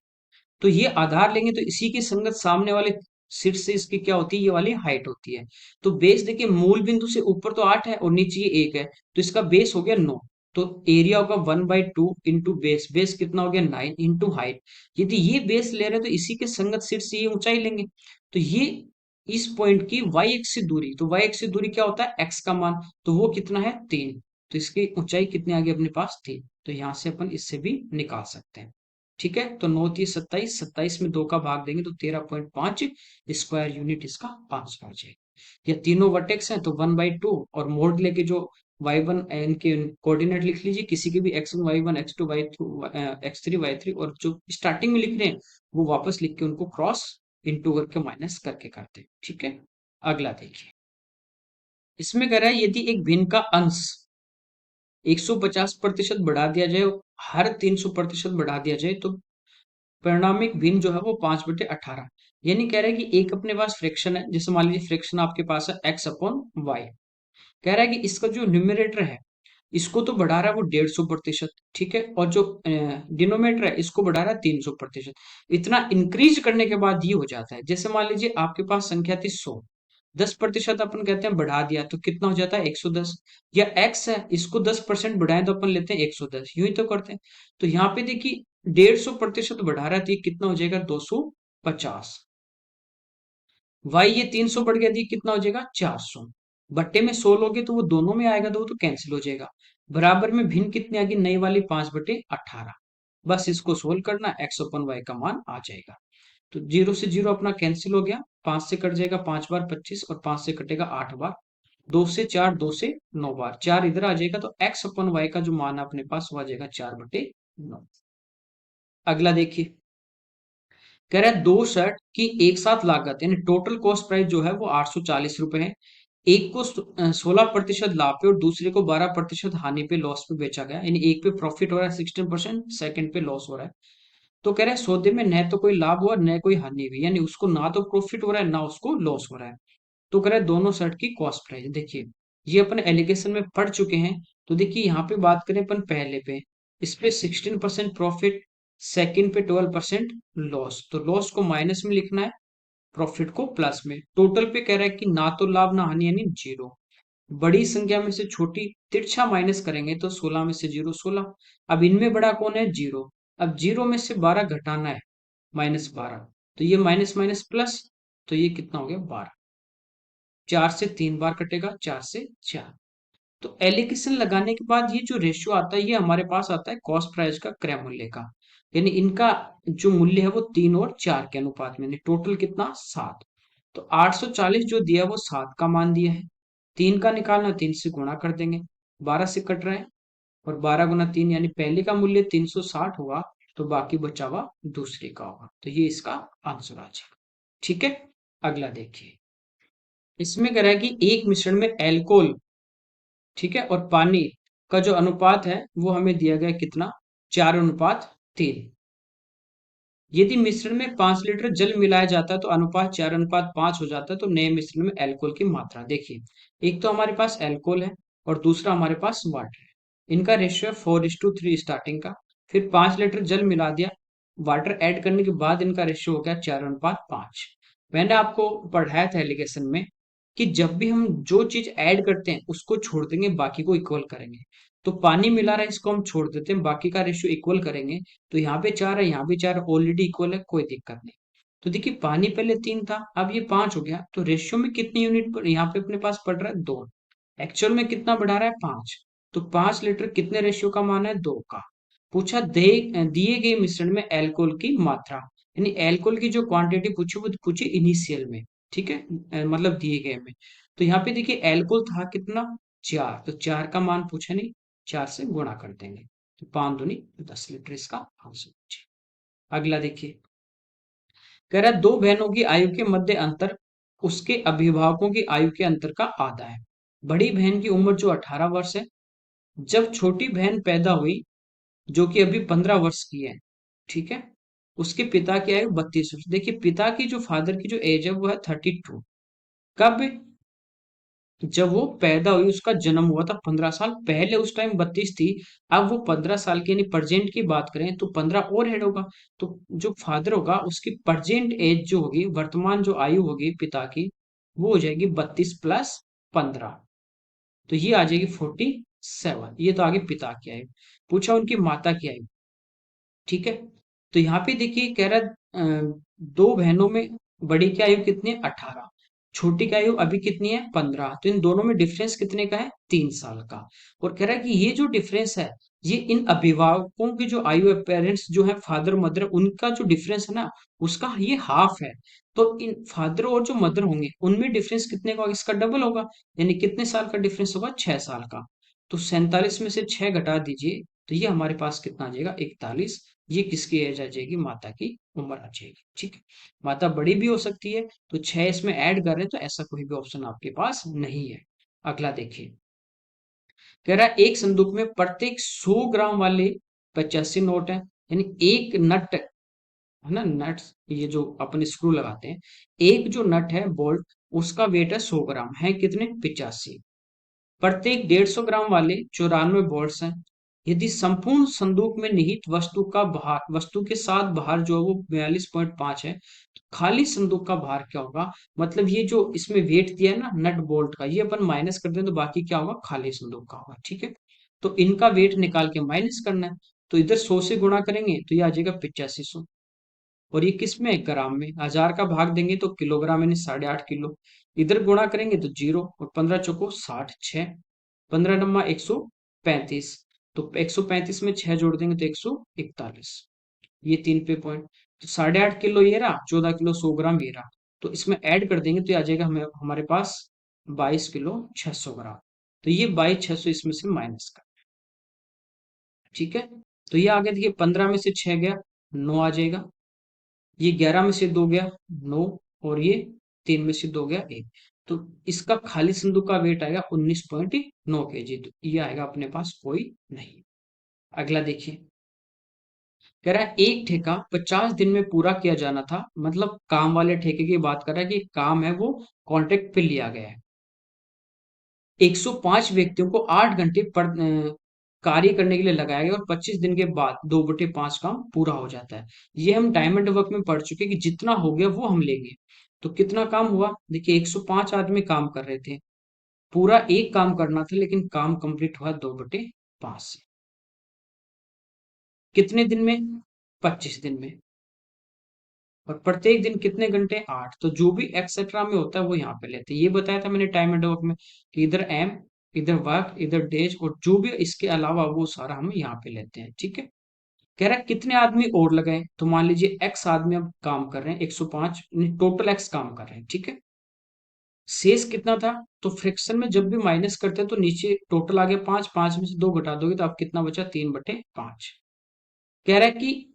तो ये आधार लेंगे तो इसी की संगत सामने वाले सिर से इसकी क्या होती है, ये वाली हाइट होती है। तो बेस देखिए, मूल बिंदु से ऊपर तो 8 है और नीचे ये 1 है, तो इसका बेस हो गया 9। तो एरिया होगा 1/2 इंटू बेस, बेस कितना हो गया 9 इंटू हाइट। यदि ये बेस ले रहे हैं तो इसी के संगत सिर से ये ऊंचाई लेंगे। तो ये इस पॉइंट की y एक्स से दूरी, तो y एक्स से दूरी क्या होता है, x का मान, तो वो कितना है 3। तो इसकी ऊंचाई कितनी आ गई अपने पास 3। तो यहां से अपन इससे भी निकाल सकते हैं, ठीक है। तो 9 3 27, 27 में 2 का भाग देंगे तो 13.5 स्क्वायर यूनिट इसका आंसर आ जाएगा। ये तीनों वर्टेक्स हैं तो 1/2, और मोड लेके जो y1 इनके कोऑर्डिनेट लिख लीजिए, किसी के भी x1 y1 x2 y2 x3 y3, और जो स्टार्टिंग में लिख रहे हैं वो वापस लिख के उनको क्रॉस इंटू करके माइनस करके करते हैं, ठीक है। अगला देखिए, इसमें कह रहा है यदि एक भिन्न का अंश 150% बढ़ा दिया जाए, हर 300% बढ़ा दिया जाए, तो परिणामिक भिन्न जो है वो 5/18, यानी कह रहा है कि एक अपने पास फ्रैक्शन है, जैसे मान लीजिए फ्रैक्शन आपके पास है x/y। कह रहा है कि इसका जो न्यूमरेटर है इसको तो बढ़ा रहा है वो 150%, ठीक है, और जो डिनोमिनेटर है इसको बढ़ा रहा है 300%। इतना इंक्रीज करने के बाद ये हो जाता है, जैसे मान लीजिए आपके पास संख्या थी 100, 10% अपन कहते हैं बढ़ा दिया तो कितना हो जाता है 110। या x है, इसको 10% बढ़ाएं तो अपन लेते हैं 110, यूं ही तो करते हैं। तो यहाँ पे देखिए 150% बढ़ा रहा है तो ये कितना हो जाएगा 250। y ये 300 बढ़ गया, देखिए कितना हो जाएगा 400। बट्टे में 100 लोगे तो वो दोनों में आएगा, तो वो तो कैंसिल हो जाएगा। बराबर में भिन्न कितने आ गई, नई वाली 5/18। बस इसको सोल्व करना, x अपन y का मान आ जाएगा। तो 0 से 0 अपना कैंसिल हो गया, 5 से कट जाएगा 5 बार 25, और 5 से कटेगा 8 बार। 2 से 4, 2 से 9 बार, 4 इधर आ जाएगा, तो x अपन y का जो मान है अपने पास वो आ जाएगा 4/9। अगला देखिए, कह रहा है दो शर्ट की एक साथ लागत यानी टोटल कॉस्ट प्राइस जो है वो 840 रुपए है। एक को 16% लाभ पे और दूसरे को 12% हानि पे, लॉस पे बेचा गया, यानी एक पे प्रॉफिट हो रहा है 16%, सेकंड पे लॉस हो रहा है। तो कह रहा है सौदे में न तो कोई लाभ हुआ न कोई हानि हुई, यानी उसको ना तो प्रॉफिट हो रहा है ना उसको लॉस हो रहा है। तो कह रहा है दोनों शर्ट की कॉस्ट प्राइस देखिए, ये अपन एलिगेशन में पढ़ चुके हैं। तो देखिए यहाँ पे बात करें अपन पहले पे, इस पे 16% प्रॉफिट, सेकंड पे 12% लॉस, तो लॉस को माइनस में लिखना है, प्रॉफिट को प्लस में। टोटल पे कह रहा है कि ना तो लाभ ना हानि, यानी जीरो। बड़ी संख्या में से छोटी तिरछा माइनस करेंगे तो 16 में से जीरो 16। अब इनमें बड़ा कौन है, जीरो। अब जीरो में से 12 घटाना है, -12, तो ये माइनस माइनस प्लस, तो ये कितना हो गया 12। 4 से 3 बार कटेगा, 4 से 4। तो एलिकेशन लगाने के बाद ये जो रेशियो आता है ये हमारे पास आता है कॉस्ट प्राइस का क्रय मूल्य का, यानी इनका जो मूल्य है वो 3 और 4 के अनुपात में, यानी टोटल कितना 7। तो 840 जो दिया है वो 7 का मान दिया है। 3 का निकालना, 3 से गुणा कर देंगे, 12 से कट रहे हैं, और 12 × 3 यानी पहले का मूल्य 360 होगा, तो बाकी बचा हुआ दूसरे का होगा। तो ये इसका आंसर आ जाएगा। ठीक है, अगला देखिए, इसमें कह रहा है कि एक मिश्रण में एल्कोहल, ठीक है, और पानी का जो अनुपात है वो हमें दिया गया कितना, 4:3। यदि मिश्रण में 5 लीटर जल मिलाया जाता है तो अनुपात 4:5 हो जाता है, तो नए मिश्रण में अल्कोहल की मात्रा देखिए, एक तो हमारे पास अल्कोहल है और दूसरा हमारे पास वाटर है। इनका रेशियो है 4:3 स्टार्टिंग का, फिर 5 लीटर जल मिला दिया, वाटर ऐड करने के बाद इनका रेशियो हो गया 4:5। मैंने आपको पढ़ाया था एलिगेशन में कि जब भी हम जो चीज ऐड करते हैं उसको छोड़ देंगे, बाकी को इक्वल करेंगे। तो पानी मिला रहा है, इसको हम छोड़ देते हैं, बाकी का रेशियो इक्वल करेंगे। तो यहाँ पे 4 है, यहाँ भी 4, ऑलरेडी इक्वल है, कोई दिक्कत नहीं। तो देखिए पानी पहले 3 था, अब ये 5 हो गया, तो रेशियो में कितनी यूनिट यहाँ पे अपने पास पड़ रहा है 2। एक्चुअल में कितना बढ़ा रहा है 5। तो 5 लीटर कितने रेशियो का मान है 2 का। पूछा दे दिए गए मिश्रण में अल्कोहल की मात्रा, यानी अल्कोहल की जो क्वांटिटी पूछी वो पूछी इनिशियल में, ठीक है, मतलब दिए गए में। तो यहाँ पे देखिए अल्कोहल था कितना 4, तो 4 का मान पूछा नहीं, 4 से गुणा कर देंगे, तो 5 दूनी 10 लीटर इसका आंसर पूछे। अगला देखिए, कह रहा है दो बहनों की आयु के मध्य अंतर उसके अभिभावकों की आयु के अंतर का आधा है। बड़ी बहन की उम्र जो 18 वर्ष है, जब छोटी बहन पैदा हुई जो कि अभी 15 वर्ष की है, ठीक है, उसके पिता की आयु 32 वर्ष। देखिए पिता की जो फादर की जो एज है वो है 32। कब, जब वो पैदा हुई, उसका जन्म हुआ था 15 साल पहले, उस टाइम 32 थी। अब वो 15 साल की यानी प्रेजेंट की बात करें तो 15 और हेड होगा। तो जो फादर होगा उसकी प्रेजेंट एज जो होगी, वर्तमान जो आयु होगी पिता की, वो हो जाएगी 32 + 15, तो ये आ जाएगी 47। ये तो आगे पिता की आयु। पूछा उनकी माता की आयु, ठीक है। तो यहाँ पे देखिए कह रहा है दो बहनों में बड़ी की आयु कितनी है 18, छोटी की आयु अभी कितनी है 15, तो इन दोनों में डिफरेंस कितने का है 3 साल का। और कह रहा है कि ये जो डिफरेंस है ये इन अभिभावकों की जो आयु है, पेरेंट्स जो है फादर मदर, उनका जो डिफरेंस है ना उसका ये हाफ है। तो इन फादर और जो मदर होंगे उनमें डिफरेंस कितने का होगा, इसका डबल होगा, यानी कितने साल का डिफरेंस होगा 6 साल का। तो 47 में से 6 घटा दीजिए, तो ये हमारे पास कितना आ जाएगा 41। ये किसकी एज आ जाएगी, माता की उम्र आ जाएगी, ठीक है। माता बड़ी भी हो सकती है, तो 6 इसमें ऐड कर रहे हैं तो ऐसा कोई भी ऑप्शन आपके पास नहीं है। अगला देखिए, कह रहा है एक संदूक में प्रत्येक 100 ग्राम वाले 85 नोट है, यानी एक नट है ना, नट्स ये जो अपन स्क्रू लगाते हैं, एक जो नट है बोल्ट, उसका वेट है 100 ग्राम, है कितने 85। प्रत्येक 150 ग्राम वाले 94 बोल्ट्स हैं। यदि संपूर्ण संदूक में निहित वस्तु का भार, वस्तु के साथ भार जो है वो 42.5 है, खाली संदूक का भार क्या होगा, मतलब ये जो इसमें वेट दिया है ना नट बोल्ट का, ये अपन माइनस कर दें तो बाकी क्या होगा, खाली संदूक का होगा। ठीक है, तो इनका वेट निकाल के माइनस करना है। तो इधर 100 से गुणा करेंगे तो ये आ जाएगा 8500। और ये किस में है, ग्राम में। 1000 का भाग देंगे तो किलोग्राम यानी 8.5 किलो। इधर गुणा करेंगे तो 0, और 15 चौको 60, 6, 15 नम्मा 135। तो 135 में 6 जोड़ देंगे तो 141। ये 3 पे पॉइंट। तो 8.5 किलो ये रहा, 14 किलो 100 ग्राम ये रहा। तो इसमें ऐड कर देंगे तो ये आ जाएगा हमें हमारे पास 22 किलो 600 ग्राम। तो ये 22,600 इसमें से माइनस कर। ठीक है, तो ये आगे देखिए 15 में से 6 गया 9 आ जाएगा। ये 11 में से 2 गया 9, और ये 3 में से 2 गया 1। तो इसका खाली संदूक का वेट आएगा 19.9 kg। तो ये आएगा अपने पास कोई नहीं। अगला देखिए, कह रहा है एक ठेका 50 दिन में पूरा किया जाना था, मतलब काम वाले ठेके की बात कर रहा है कि काम है वो कॉन्ट्रैक्ट पे लिया गया है। 105 व्यक्तियों को 8 घंटे कार्य करने के लिए लगाया गया और 25 दिन के बाद 2/5 काम पूरा हो जाता है। ये हम टाइम एंड वर्क में पढ़ चुके हैं कि जितना हो गया वो हम लेंगे। तो कितना काम हुआ, देखिए 105 आदमी काम कर रहे थे, पूरा एक काम करना था लेकिन काम कंप्लीट हुआ 2/5 से। कितने दिन में, 25 दिन में। और प्रत्येक दिन कितने घंटे, 8। तो जो भी एक्सेट्रा में होता है वो यहाँ पे लेते हैं। ये बताया था मैंने टाइम एंड वर्क में कि इधर एम, इधर वर्क, इधर डेज, और जो भी इसके अलावा वो सारा हम यहाँ पे लेते हैं। ठीक है, कह रहा है कितने आदमी और लगाए, तो मान लीजिए एक्स आदमी अब काम कर रहे हैं, 105 टोटल एक्स काम कर रहे हैं। ठीक है, शेष कितना था, तो फ्रैक्शन में जब भी माइनस करते हैं तो नीचे टोटल आ गया 5, 5 में से 2 घटा दोगे तो अब कितना बचा, 3/5। कह रहा है कि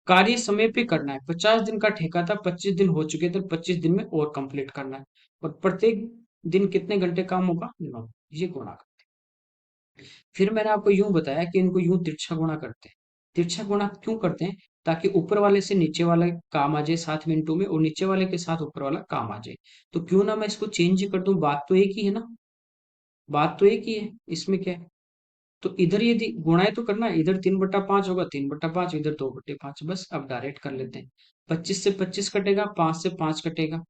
कार्य समय पे करना है, 50 दिन का ठेका था, 25 दिन हो चुके थे, 25 दिन में और कंप्लीट करना है। और प्रत्येक दिन कितने घंटे काम होगा, 9। ये गुणा कर। फिर मैंने आपको यूं बताया कि इनको यूं तिरछा गुणा करते हैं। तिरछा गुणा क्यों करते हैं, ताकि ऊपर वाले से नीचे वाला काम आ जाए 7 मिनटों में, और नीचे वाले के साथ ऊपर वाला काम आ जाए। तो क्यों ना मैं इसको चेंज कर दूं, बात तो एक ही है ना, बात तो एक ही है, इसमें क्या है। तो इधर यदि गुणाएं तो करना है, इधर 3/5 होगा, 3/5, इधर 2/5, बस अब डायरेक्ट कर लेते हैं। 25 से 25 कटेगा, 5 से 5 कटेगा।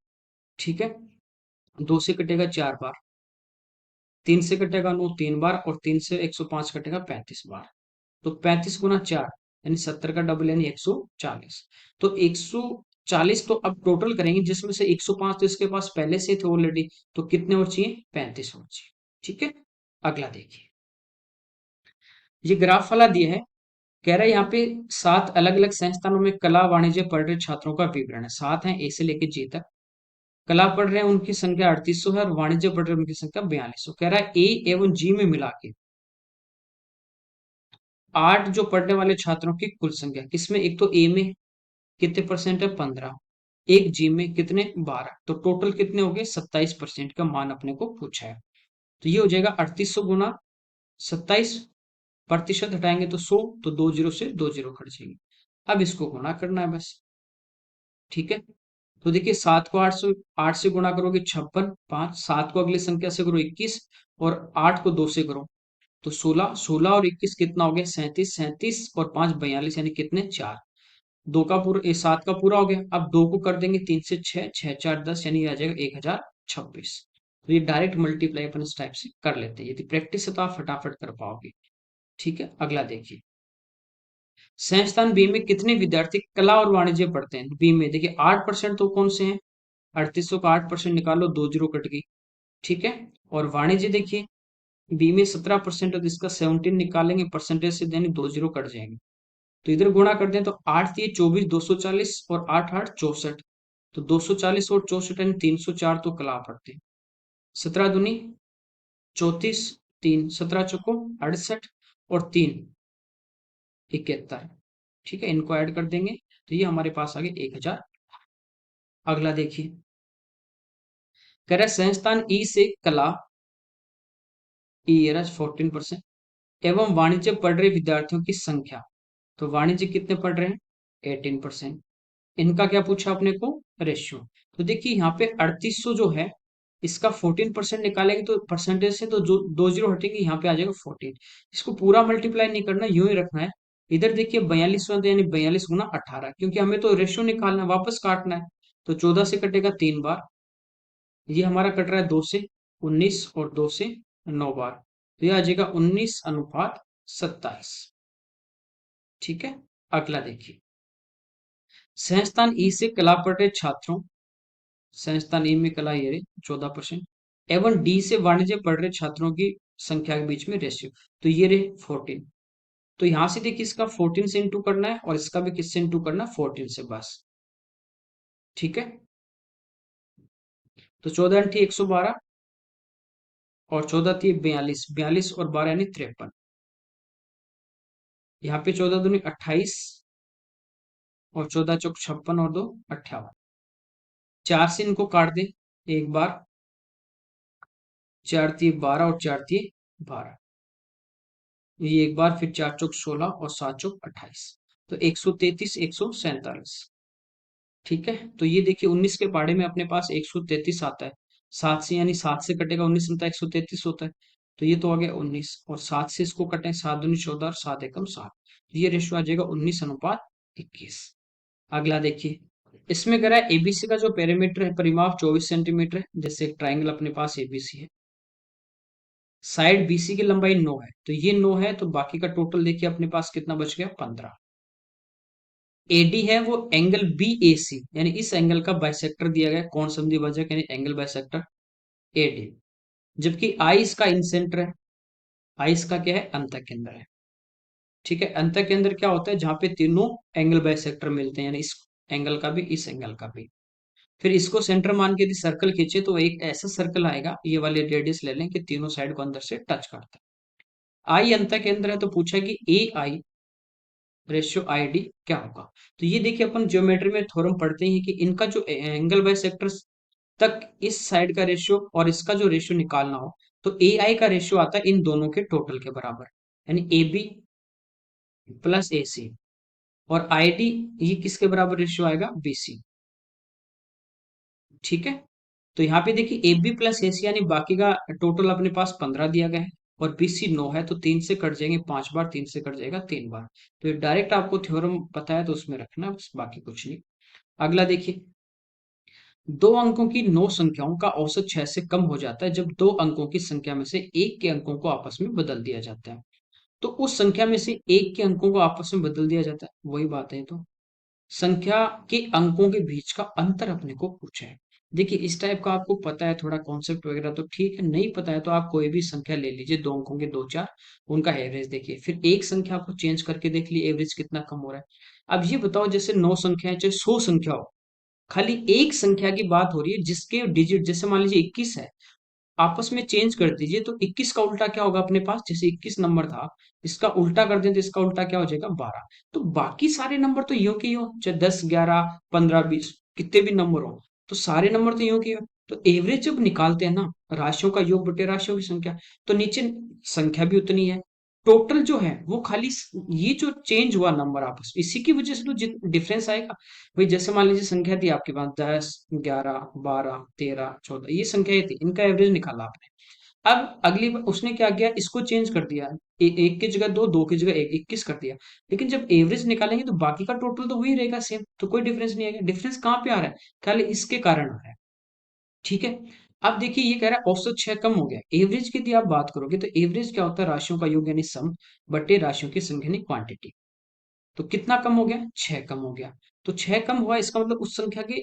ठीक है, 2 से कटेगा 4 बार, 3 से कटेगा 9 3 बार, और 3 से 105 कटेगा 35 बार। तो 35 × 4 यानी 70 का डबल यानी 140। तो 140 तो अब टोटल करेंगे, जिसमें से 105 तो इसके पास पहले से थे ऑलरेडी, तो कितने और चाहिए, 35 और चाहिए। ठीक है, अगला देखिए, ये ग्राफ वाला दिया है। कह रहा है यहाँ पे 7 अलग अलग संस्थानों में कला वाणिज्य पढ़ रहे छात्रों का विवरण है। 7 है, ए से लेके जी तक। कला पढ़ रहे हैं उनकी संख्या 3800 है, और वाणिज्य पढ़ रहे हैं उनकी संख्या 4200। कह रहा है ए एवं जी में मिला के 8 जो पढ़ने वाले छात्रों की कुल संख्या, किसमें, एक तो ए में कितने परसेंट है, 15, एक जी में कितने, 12, तो टोटल कितने हो गए, 27% का मान अपने को पूछा है। तो ये हो जाएगा 3800 गुना 27%, हटाएंगे तो 100, तो 2 जीरो से 2 जीरो कट जाएंगे। अब इसको गुणा करना है बस। ठीक है, तो देखिए 7 को 8 से गुणा करोगे 56, 5, 7 को अगली संख्या से करो 21, और 8 को 2 से करो तो 16, 16 और 21 कितना हो गया, 37, 37 और 5 42 यानी कितने, 4। 2 का पूरा, 7 का पूरा हो गया। अब 2 को कर देंगे 3 से 6, 6 4 10 यानी आ जाएगा 1026। तो ये डायरेक्ट मल्टीप्लाई अपन इस टाइप से कर लेते हैं, यदि प्रैक्टिस है तो आप फटाफट कर पाओगे। ठीक है, अगला देखिए, संस्थान बी में कितने विद्यार्थी कला और वाणिज्य पढ़ते हैं, बी में देखिए 8% तो कौन से हैं, 3800 का 8% निकालो, 2 जीरो कट गई। ठीक है, और वाणिज्य देखिए बी में 17% है, तो इसका 17 निकालेंगे परसेंटेज से, यानी 2 जीरो कट जाएंगे। तो इधर गुणा करते हैं तो 8 दिए 24, 240, और 8 8 64। तो 240 और 64 यानी 304 तो कला पढ़ते हैं। 17 दूनी 34, 3 17 चौको 68, और 3 71। ठीक है, इनको ऐड कर देंगे तो ये हमारे पास आ गए 1000। अगला देखिए, कह रहा है संस्थान ई से कला, ई 14%, एवं वाणिज्य पढ़ रहे विद्यार्थियों की संख्या, तो वाणिज्य कितने पढ़ रहे हैं, 18%। इनका क्या पूछा अपने को, रेशियो। तो देखिए यहाँ पे 3800 जो है, इसका 14% निकालेंगे तो परसेंटेज से तो जो 2 जीरो हटेंगे, यहाँ पे आ जाएगा 14। इसको पूरा मल्टीप्लाई नहीं करना, यूं ही रखना है। इधर देखिए 42 यानी 42 गुना 18, क्योंकि हमें तो रेशियो निकालना है, वापस काटना है। तो 14 से कटेगा 3 बार, ये हमारा कट रहा है 2 से 19 और 2 से 9 बार, तो ये आ जाएगा 19:27। ठीक है। अगला देखिए, संस्थान ई से कला पढ़ रहे छात्रों, संस्थान ई में कला ये रही 14% एवं डी से वाणिज्य पढ़ रहे छात्रों की संख्या के बीच में रेशियो, तो ये रहे 14। तो यहां से देखिए इसका 14 से इंटू करना है और इसका भी किससे इंटू करना है, 14 से बस। ठीक है। तो 14 × 112 और 14 × 42, 42 और 12 यानी 53। यहाँ पे 14 दूनी 28 और 14 × 4 = 56 और 2 = 58। 4 से इनको काट दें एक बार, 4×3 = 12 और 4×3 = 12, ये एक बार, फिर 4×4 = 16 और 7×4 = 28, तो 133, 147। ठीक है। तो ये देखिए 19 के पाड़े में अपने पास 133 आता है, 7 से, यानी 7 से कटेगा 19 बनता है 133 होता है, तो ये तो आ गया 19, और 7 से इसको कटें 7×2 = 14 और 7×1 = 7, ये रेशियो आ जाएगा 19:21। अगला देखिए, इसमें कह रहा है एबीसी का जो पेरीमीटर है, परिमाप 24 सेंटीमीटर है, जैसे एक ट्राइंगल अपने पास एबीसी है, साइड बीसी की लंबाई 9 है, तो ये 9 है, तो बाकी का टोटल देखिए अपने पास कितना बच गया, 15। एडी है वो एंगल बी ए सी, यानी इस एंगल का बाइसेक्टर दिया गया है, कौन समद्विभाजक यानी एंगल बाइसेक्टर एडी, जबकि आई इसका इंसेंटर है, आई इसका क्या है, अंतःकेंद्र है। ठीक है। अंतःकेंद्र क्या होता है, जहां पे तीनों एंगल बाइसेक्टर मिलते हैं, यानी इस एंगल का भी, इस एंगल का भी। फिर इसको सेंटर मान के यदि सर्कल खींचे तो एक ऐसा सर्कल आएगा, ये वाले रेडियस ले लें कि तीनों साइड को अंदर से टच करता है। आई अंतःकेंद्र है, तो पूछा कि ए आई रेशियो आई डी क्या होगा। तो ये देखिए अपन ज्योमेट्री में थ्योरम पढ़ते हैं कि इनका जो एंगल बाय सेक्टर तक इस साइड का रेशियो और इसका जो रेशियो निकालना हो, तो ए आई का रेशियो आता है इन दोनों के टोटल के बराबर, यानी ए बी प्लस ए सी, और आई डी ये किसके बराबर रेशियो आएगा, बी सी। ठीक है। तो यहाँ पे देखिए ए बी प्लस ए सी, यानी बाकी का टोटल अपने पास 15 दिया गया है, और बी सी 9 है, तो 3 से कट जाएंगे 5 बार, 3 से कट जाएगा 3 बार। तो ये डायरेक्ट आपको थ्योरम पता है तो उसमें रखना बस, बाकी कुछ नहीं। अगला देखिए, 2 अंकों की 9 संख्याओं का औसत 6 से कम हो जाता है जब 2 अंकों की संख्या में से एक के अंकों को आपस में बदल दिया जाता है। तो उस संख्या में से एक के अंकों को आपस में बदल दिया जाता है, वही बात है। तो संख्या के अंकों के बीच का अंतर अपने को पूछा है। देखिए इस टाइप का आपको पता है थोड़ा कॉन्सेप्ट वगैरह तो ठीक है, नहीं पता है तो आप कोई भी संख्या ले लीजिए, 2 अंकों के 2 4, उनका एवरेज देखिए, फिर एक संख्या को चेंज करके देख लीजिए एवरेज कितना कम हो रहा है। अब ये बताओ, जैसे 9 संख्याएं चाहे 100 संख्या हो, खाली एक संख्या की बात हो रही है जिसके डिजिट, जैसे मान लीजिए 21 है, आपस में चेंज कर दीजिए तो 21 का उल्टा क्या होगा अपने पास, जैसे 21 नंबर था, इसका उल्टा कर दें तो इसका उल्टा क्या हो जाएगा, 12। तो बाकी सारे नंबर तो यूं के यूं, चाहे 10 11 15 20 कितने भी नंबर हो, तो सारे नंबर तो यूं के यूं। तो एवरेज जब निकालते हैं ना, राशियों का योग बटे राशियों की संख्या, तो नीचे संख्या भी उतनी है, टोटल जो है वो खाली ये जो चेंज हुआ नंबर आपस में, इसी की वजह से तो डिफरेंस आएगा। भाई जैसे मान लीजिए संख्या थी आपके पास 10 11 12 13 14, ये संख्या थी, इनका एवरेज निकाला आपने। अब अगली बार उसने क्या किया, इसको चेंज कर दिया, एक की जगह दो, दो की जगह एक, 21 कर दिया। लेकिन जब एवरेज निकालेंगे तो बाकी का टोटल तो वही रहेगा सेम, तो कोई डिफरेंस नहीं आएगा। डिफरेंस कहाँ पे आ रहा है, खाली इसके कारण आ रहा है। ठीक है। अब देखिए ये कह रहा है औसत 6 कम हो गया, एवरेज की यदि आप बात करोगे तो एवरेज क्या होता है, राशियों का योग यानी सम बटे राशियों की संख्या यानी क्वांटिटी। तो कितना कम हो गया, 6 कम हो गया। तो 6 कम हुआ, इसका मतलब उस संख्या के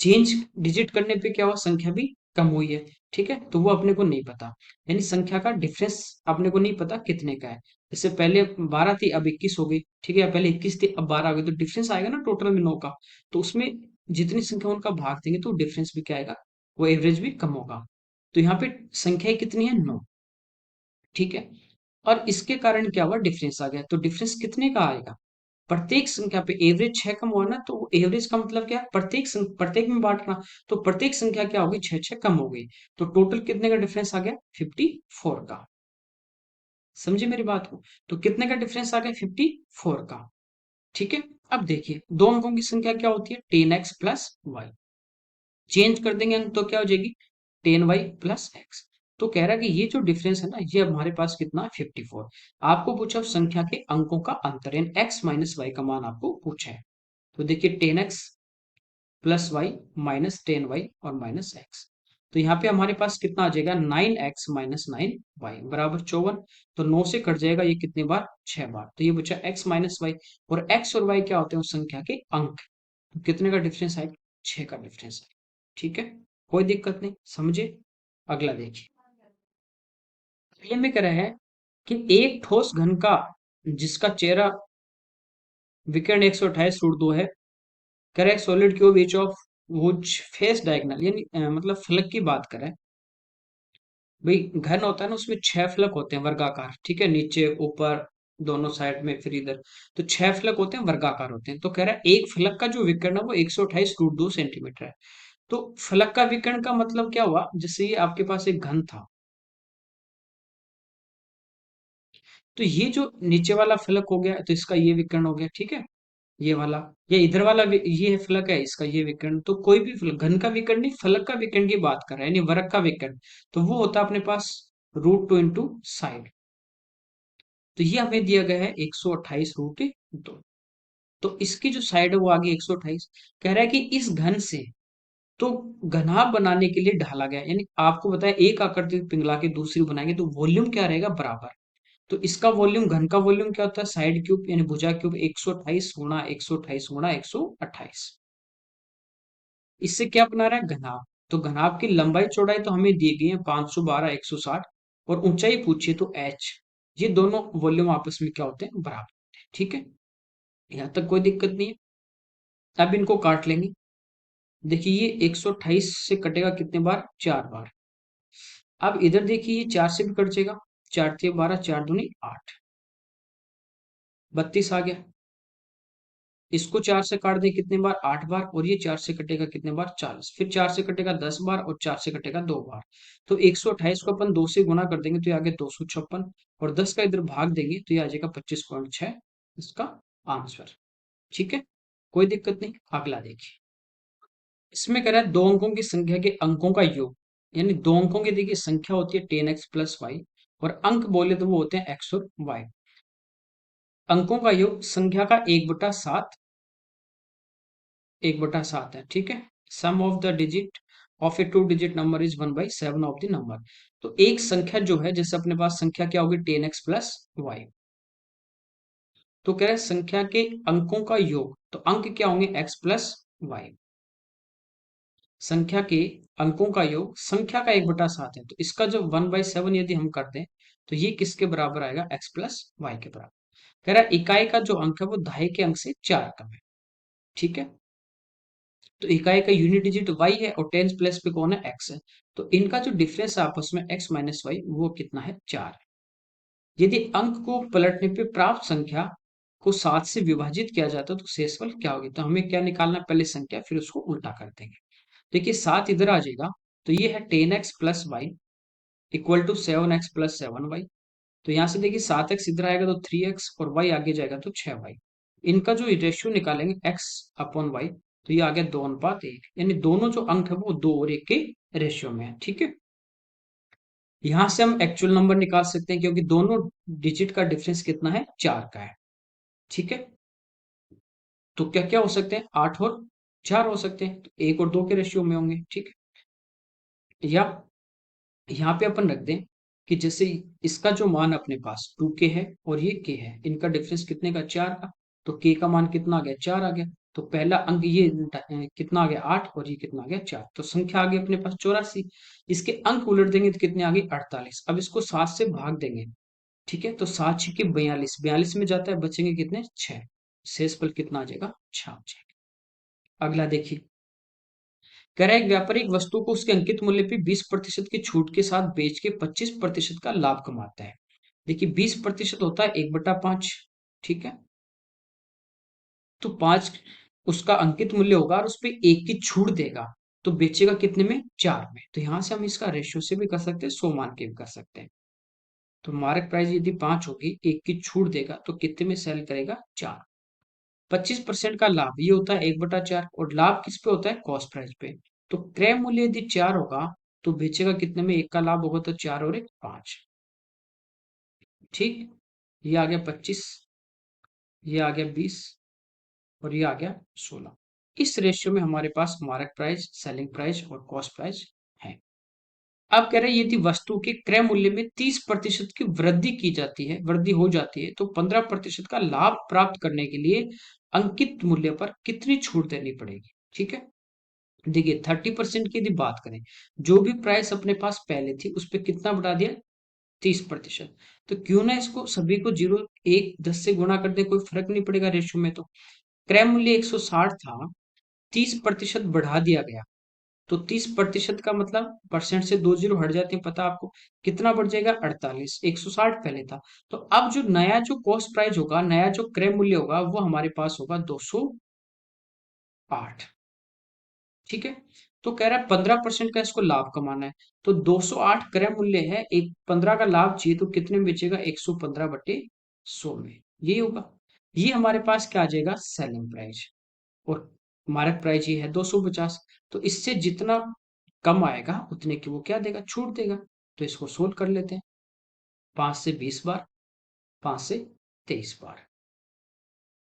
चेंज डिजिट करने पे क्या हुआ, संख्या भी कम हुई है। ठीक है। तो वो अपने को नहीं पता, यानी संख्या का डिफरेंस अपने को नहीं पता कितने का है। जैसे पहले 12 थी अब 21 हो गई, ठीक है, पहले 21 थी अब 12 हो गई, तो डिफरेंस आएगा ना टोटल में 9 का। तो उसमें जितनी संख्या उनका भाग देंगे तो डिफरेंस भी क्या आएगा, वो एवरेज भी कम होगा। तो यहाँ पे संख्या कितनी है, 9। ठीक है। और इसके कारण क्या हुआ, डिफरेंस आ गया, तो डिफरेंस कितने का आएगा, प्रत्येक संख्या पे एवरेज 6 कम हुआ ना, तो एवरेज का मतलब क्या है, प्रत्येक में बांटना, तो प्रत्येक संख्या क्या होगी, 6 6 कम हो गई। तो टोटल कितने का डिफरेंस आ गया, 54 का। समझे मेरी बात को। तो कितने का डिफरेंस आ गया, 54 का। ठीक है। अब देखिए 2 अंकों की संख्या क्या होती है, 10x प्लस वाई, चेंज कर देंगे अंक तो क्या हो जाएगी, 10y प्लस एक्स। तो कह रहा है कि ये जो डिफरेंस है ना, ये हमारे पास कितना है, 54। आपको पूछा संख्या के अंकों का अंतर, यानी x माइनस वाई का मान आपको पूछा है। तो देखिए 10x plus Y minus 10 Y और माइनस एक्स। तो यहाँ पे हमारे पास कितना आ जाएगा, 9x माइनस 9 वाई बराबर 54। तो 9 से कट जाएगा ये कितनी बार, 6 बार। तो ये बचा x माइनस वाई, और x और y क्या होते हैं, उस संख्या के अंक। तो कितने का डिफरेंस आएगा, 6 का डिफरेंस आएगा। ठीक है, कोई दिक्कत नहीं, समझे। अगला देखिए, ये में कह रहे हैं कि एक ठोस घन का जिसका चेहरा विकर्ण 128√2 है, correct solid cube each of which face diagonal, यानी मतलब फलक की बात करें। भाई घन होता है ना, उसमें 6 फलक होते हैं वर्गाकार, ठीक है, नीचे ऊपर दोनों साइड में, फिर इधर। तो 6 फलक होते हैं, वर्गाकार होते हैं। तो कह रहा है एक फलक का जो विकर्ण है वो 128√2 सेंटीमीटर है। तो फलक का विकर्ण का मतलब क्या हुआ, जैसे ये आपके पास एक घन था, तो ये जो नीचे वाला फलक हो गया, तो इसका ये विकर्ण हो गया, ठीक है। ये वाला, ये इधर वाला ये फलक है, इसका ये विकर्ण। तो कोई भी फलक, घन का विकर्ण नहीं, फलक का विकर्ण की बात कर रहा है, यानी वर्ग का विकर्ण। तो वो होता है अपने पास √2 इंटू साइड। तो ये हमें दिया गया है 128√2। तो इसकी जो साइड है वो आ गई 128। कह रहा है कि इस घन से, तो घनाभ बनाने के लिए ढाला गया, यानी आपको बताया एक आकृति पिघला के दूसरी बनाएंगे तो वॉल्यूम क्या रहेगा, बराबर। तो इसका वॉल्यूम, घन का वॉल्यूम क्या होता है, साइड क्यूब यानी भुजा क्यूब 128 गुणा 128 गुणा 128। इससे क्या बना रहा है, घनाभ। तो घनाभ की लंबाई चौड़ाई तो हमें दी गई है 512 160, और ऊंचाई पूछिए तो h। ये दोनों वॉल्यूम आपस में क्या होते हैं, बराबर होते हैं, ठीक है। यहाँ तक कोई दिक्कत नहीं है। अब इनको काट लेंगे। देखिए ये 128 से कटेगा कितने बार, 4 बार। अब इधर देखिए ये 4 से भी कट जाएगा, 4 × 3 = 12, 4 × 2 = 8, 32 आ गया। इसको 4 से काट दें कितने बार, 8 बार, और ये 4 से कटेगा कितने बार, 40। फिर 4 से कटेगा 10 बार, और 4 से कटेगा 2 बार। तो 128 को अपन 2 से गुणा कर देंगे तो ये आ गया 256, और 10 का इधर भाग देंगे तो ये आ जाएगा 25.6 इसका आंसर। ठीक है, कोई दिक्कत नहीं। अगला देखिए, इसमें कह रहा है दो अंकों की संख्या के अंकों का योग, यानी दो अंकों की देखिए संख्या होती है 10x प्लस वाई, और अंक बोले तो वो होते हैं x और y। अंकों का योग संख्या का 1/7, 1/7 है, ठीक है। Sum of the digit of a 2 digit number is 1/7 of the number. तो एक संख्या जो है, जैसे अपने पास संख्या क्या होगी, 10x प्लस वाई। तो कह रहे हैं संख्या के अंकों का योग, तो अंक क्या होंगे, x प्लस वाई। संख्या के अंकों का योग संख्या का 1/7 है, तो इसका जो 1/7 यदि हम कर दें तो ये किसके बराबर आएगा, x प्लस वाई के बराबर। कह रहा है इकाई का जो अंक है वो दहाई के अंक से 4 कम है, ठीक है। तो इकाई का यूनिट डिजिट y है, और टेंस प्लेस पे कौन है, x है। तो इनका जो डिफरेंस है आपस में x माइनस वाई, वो कितना है, 4 है। यदि अंक को पलटने पे प्राप्त संख्या को 7 से विभाजित किया जाता है तो शेषफल क्या होगी। तो हमें क्या निकालना, पहले संख्या फिर उसको उल्टा कर देंगे। देखिए 7 इधर आ जाएगा, तो ये है 10x plus Y equal to 7x plus 7y। तो यहाँ से देखिए 7x इधर आएगा तो 3x, और y आगे जाएगा तो 6y। इनका जो रेशियो निकालेंगे x अपॉन y, तो ये आ गया 2:1, यानी दोनों जो अंक है वो 2 और 1 के रेशियो में है, ठीक है। यहाँ से हम एक्चुअल नंबर निकाल सकते हैं, क्योंकि दोनों डिजिट का डिफरेंस कितना है, 4 का है, ठीक है। तो क्या क्या हो सकते हैं, 8 और 4 हो सकते हैं, तो 1 और 2 के रेशियो में होंगे, ठीक है। या यहाँ पे अपन रख दें कि जैसे इसका जो मान अपने पास 2k है, और ये k है, इनका डिफरेंस कितने का, 4 का। तो k का मान कितना आ गया, 4 आ गया। तो पहला अंक ये कितना आ गया, 8, और ये कितना आ गया, 4। तो संख्या आ गई अपने पास 84। इसके अंक उलट देंगे तो कितने आ गए, 48। अब इसको 7 से भाग देंगे, ठीक है। तो 7 6 42, 42 में जाता है, बचेंगे कितने, 6। शेषफल कितना आ जाएगा, 6 आ जाएगा। अगला देखिए, कह रहा है एक व्यापारी एक वस्तु को उसके अंकित मूल्य पे 20% की छूट के साथ बेच के 25% का लाभ कमाता है। देखिए 20% होता है 1/5, ठीक है। तो 5 उसका अंकित मूल्य होगा, और उस पे 1 की छूट देगा, तो बेचेगा कितने में, 4 में। तो यहां से हम इसका रेशियो से भी कर सकते हैं, 100 मान के भी कर सकते हैं। तो मार्क प्राइस यदि 5 होगी, 1 की छूट देगा, तो कितने में सेल करेगा, 4। 25% का लाभ ये होता है 1/4, और लाभ किस पे होता है, कॉस्ट प्राइस पे। तो क्रय मूल्य यदि 4 होगा, तो बेचेगा कितने में, 1 का लाभ होगा, तो 4 और 1 5, ठीक। ये आ गया 25, ये आ गया 20, और ये आ गया 16। इस रेशियो में हमारे पास मार्क प्राइस, सेलिंग प्राइस और कॉस्ट प्राइस है। अब कह रहे हैं यदि वस्तु के क्रय मूल्य में 30% की वृद्धि की जाती है, वृद्धि हो जाती है, तो 15% का लाभ प्राप्त करने के लिए अंकित मूल्य पर कितनी छूट देनी पड़ेगी। ठीक है, देखिए 30% की यदि बात करें, जो भी प्राइस अपने पास पहले थी उस पर कितना बढ़ा दिया, 30%। तो क्यों ना इसको सभी को 0, 1, 10 से गुणा कर दे, कोई फर्क नहीं पड़ेगा रेशियो में। तो क्रय मूल्य 160 था, 30% बढ़ा दिया गया, तो 30% का मतलब परसेंट से 2 जीरो हट जाते हैं, पता आपको कितना बढ़ जाएगा, 48। 160 पहले था, तो अब जो नया जो कॉस्ट प्राइस होगा, नया जो क्रय मूल्य होगा, वो हमारे पास होगा 208। ठीक है, तो कह रहा है 15% का इसको लाभ कमाना है, तो 208 क्रय मूल्य है, एक 15 का लाभ चाहिए, तो कितने में बेचेगा, 115/100 में, यही होगा। ये हमारे पास क्या आ जाएगा, सेलिंग प्राइस। और मार्क प्राइस ये है 250, तो इससे जितना कम आएगा उतने की वो क्या देगा, छूट देगा। तो इसको सोल्व कर लेते हैं, 5 से 20 बार, 5 से 23 बार।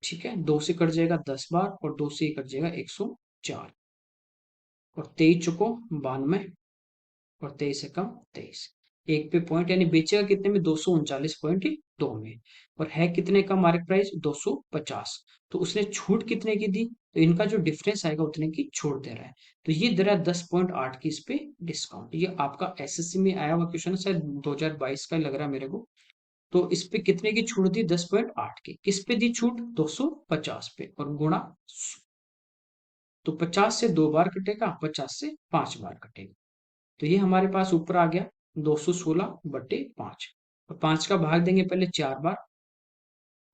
ठीक है, 2 से कट जाएगा 10 बार और 2 से कट जाएगा 104, और 23 चुको 92, और 23 से कम 23, एक पे पॉइंट, यानी बेचेगा कितने में, 239.2 में। और है कितने का मार्केट प्राइस, 250, तो उसने छूट कितने की दी, तो इनका जो डिफरेंस आएगा उतने की छूट दे रहा है, तो ये दे रहा है 10.8 की इस पे डिस्काउंट। ये आपका एसएससी में आया हुआ क्वेश्चन है, शायद 2022 का लग रहा है मेरे को। तो इस पे कितने की छूट दी, 10.8 की, किस पे दी छूट, 250 पे, और गुणा 100। तो 50 से 2 बार कटेगा, 50 से 5 बार कटेगा, तो ये हमारे पास ऊपर आ गया 216/5, और 5 का भाग देंगे पहले 4 बार।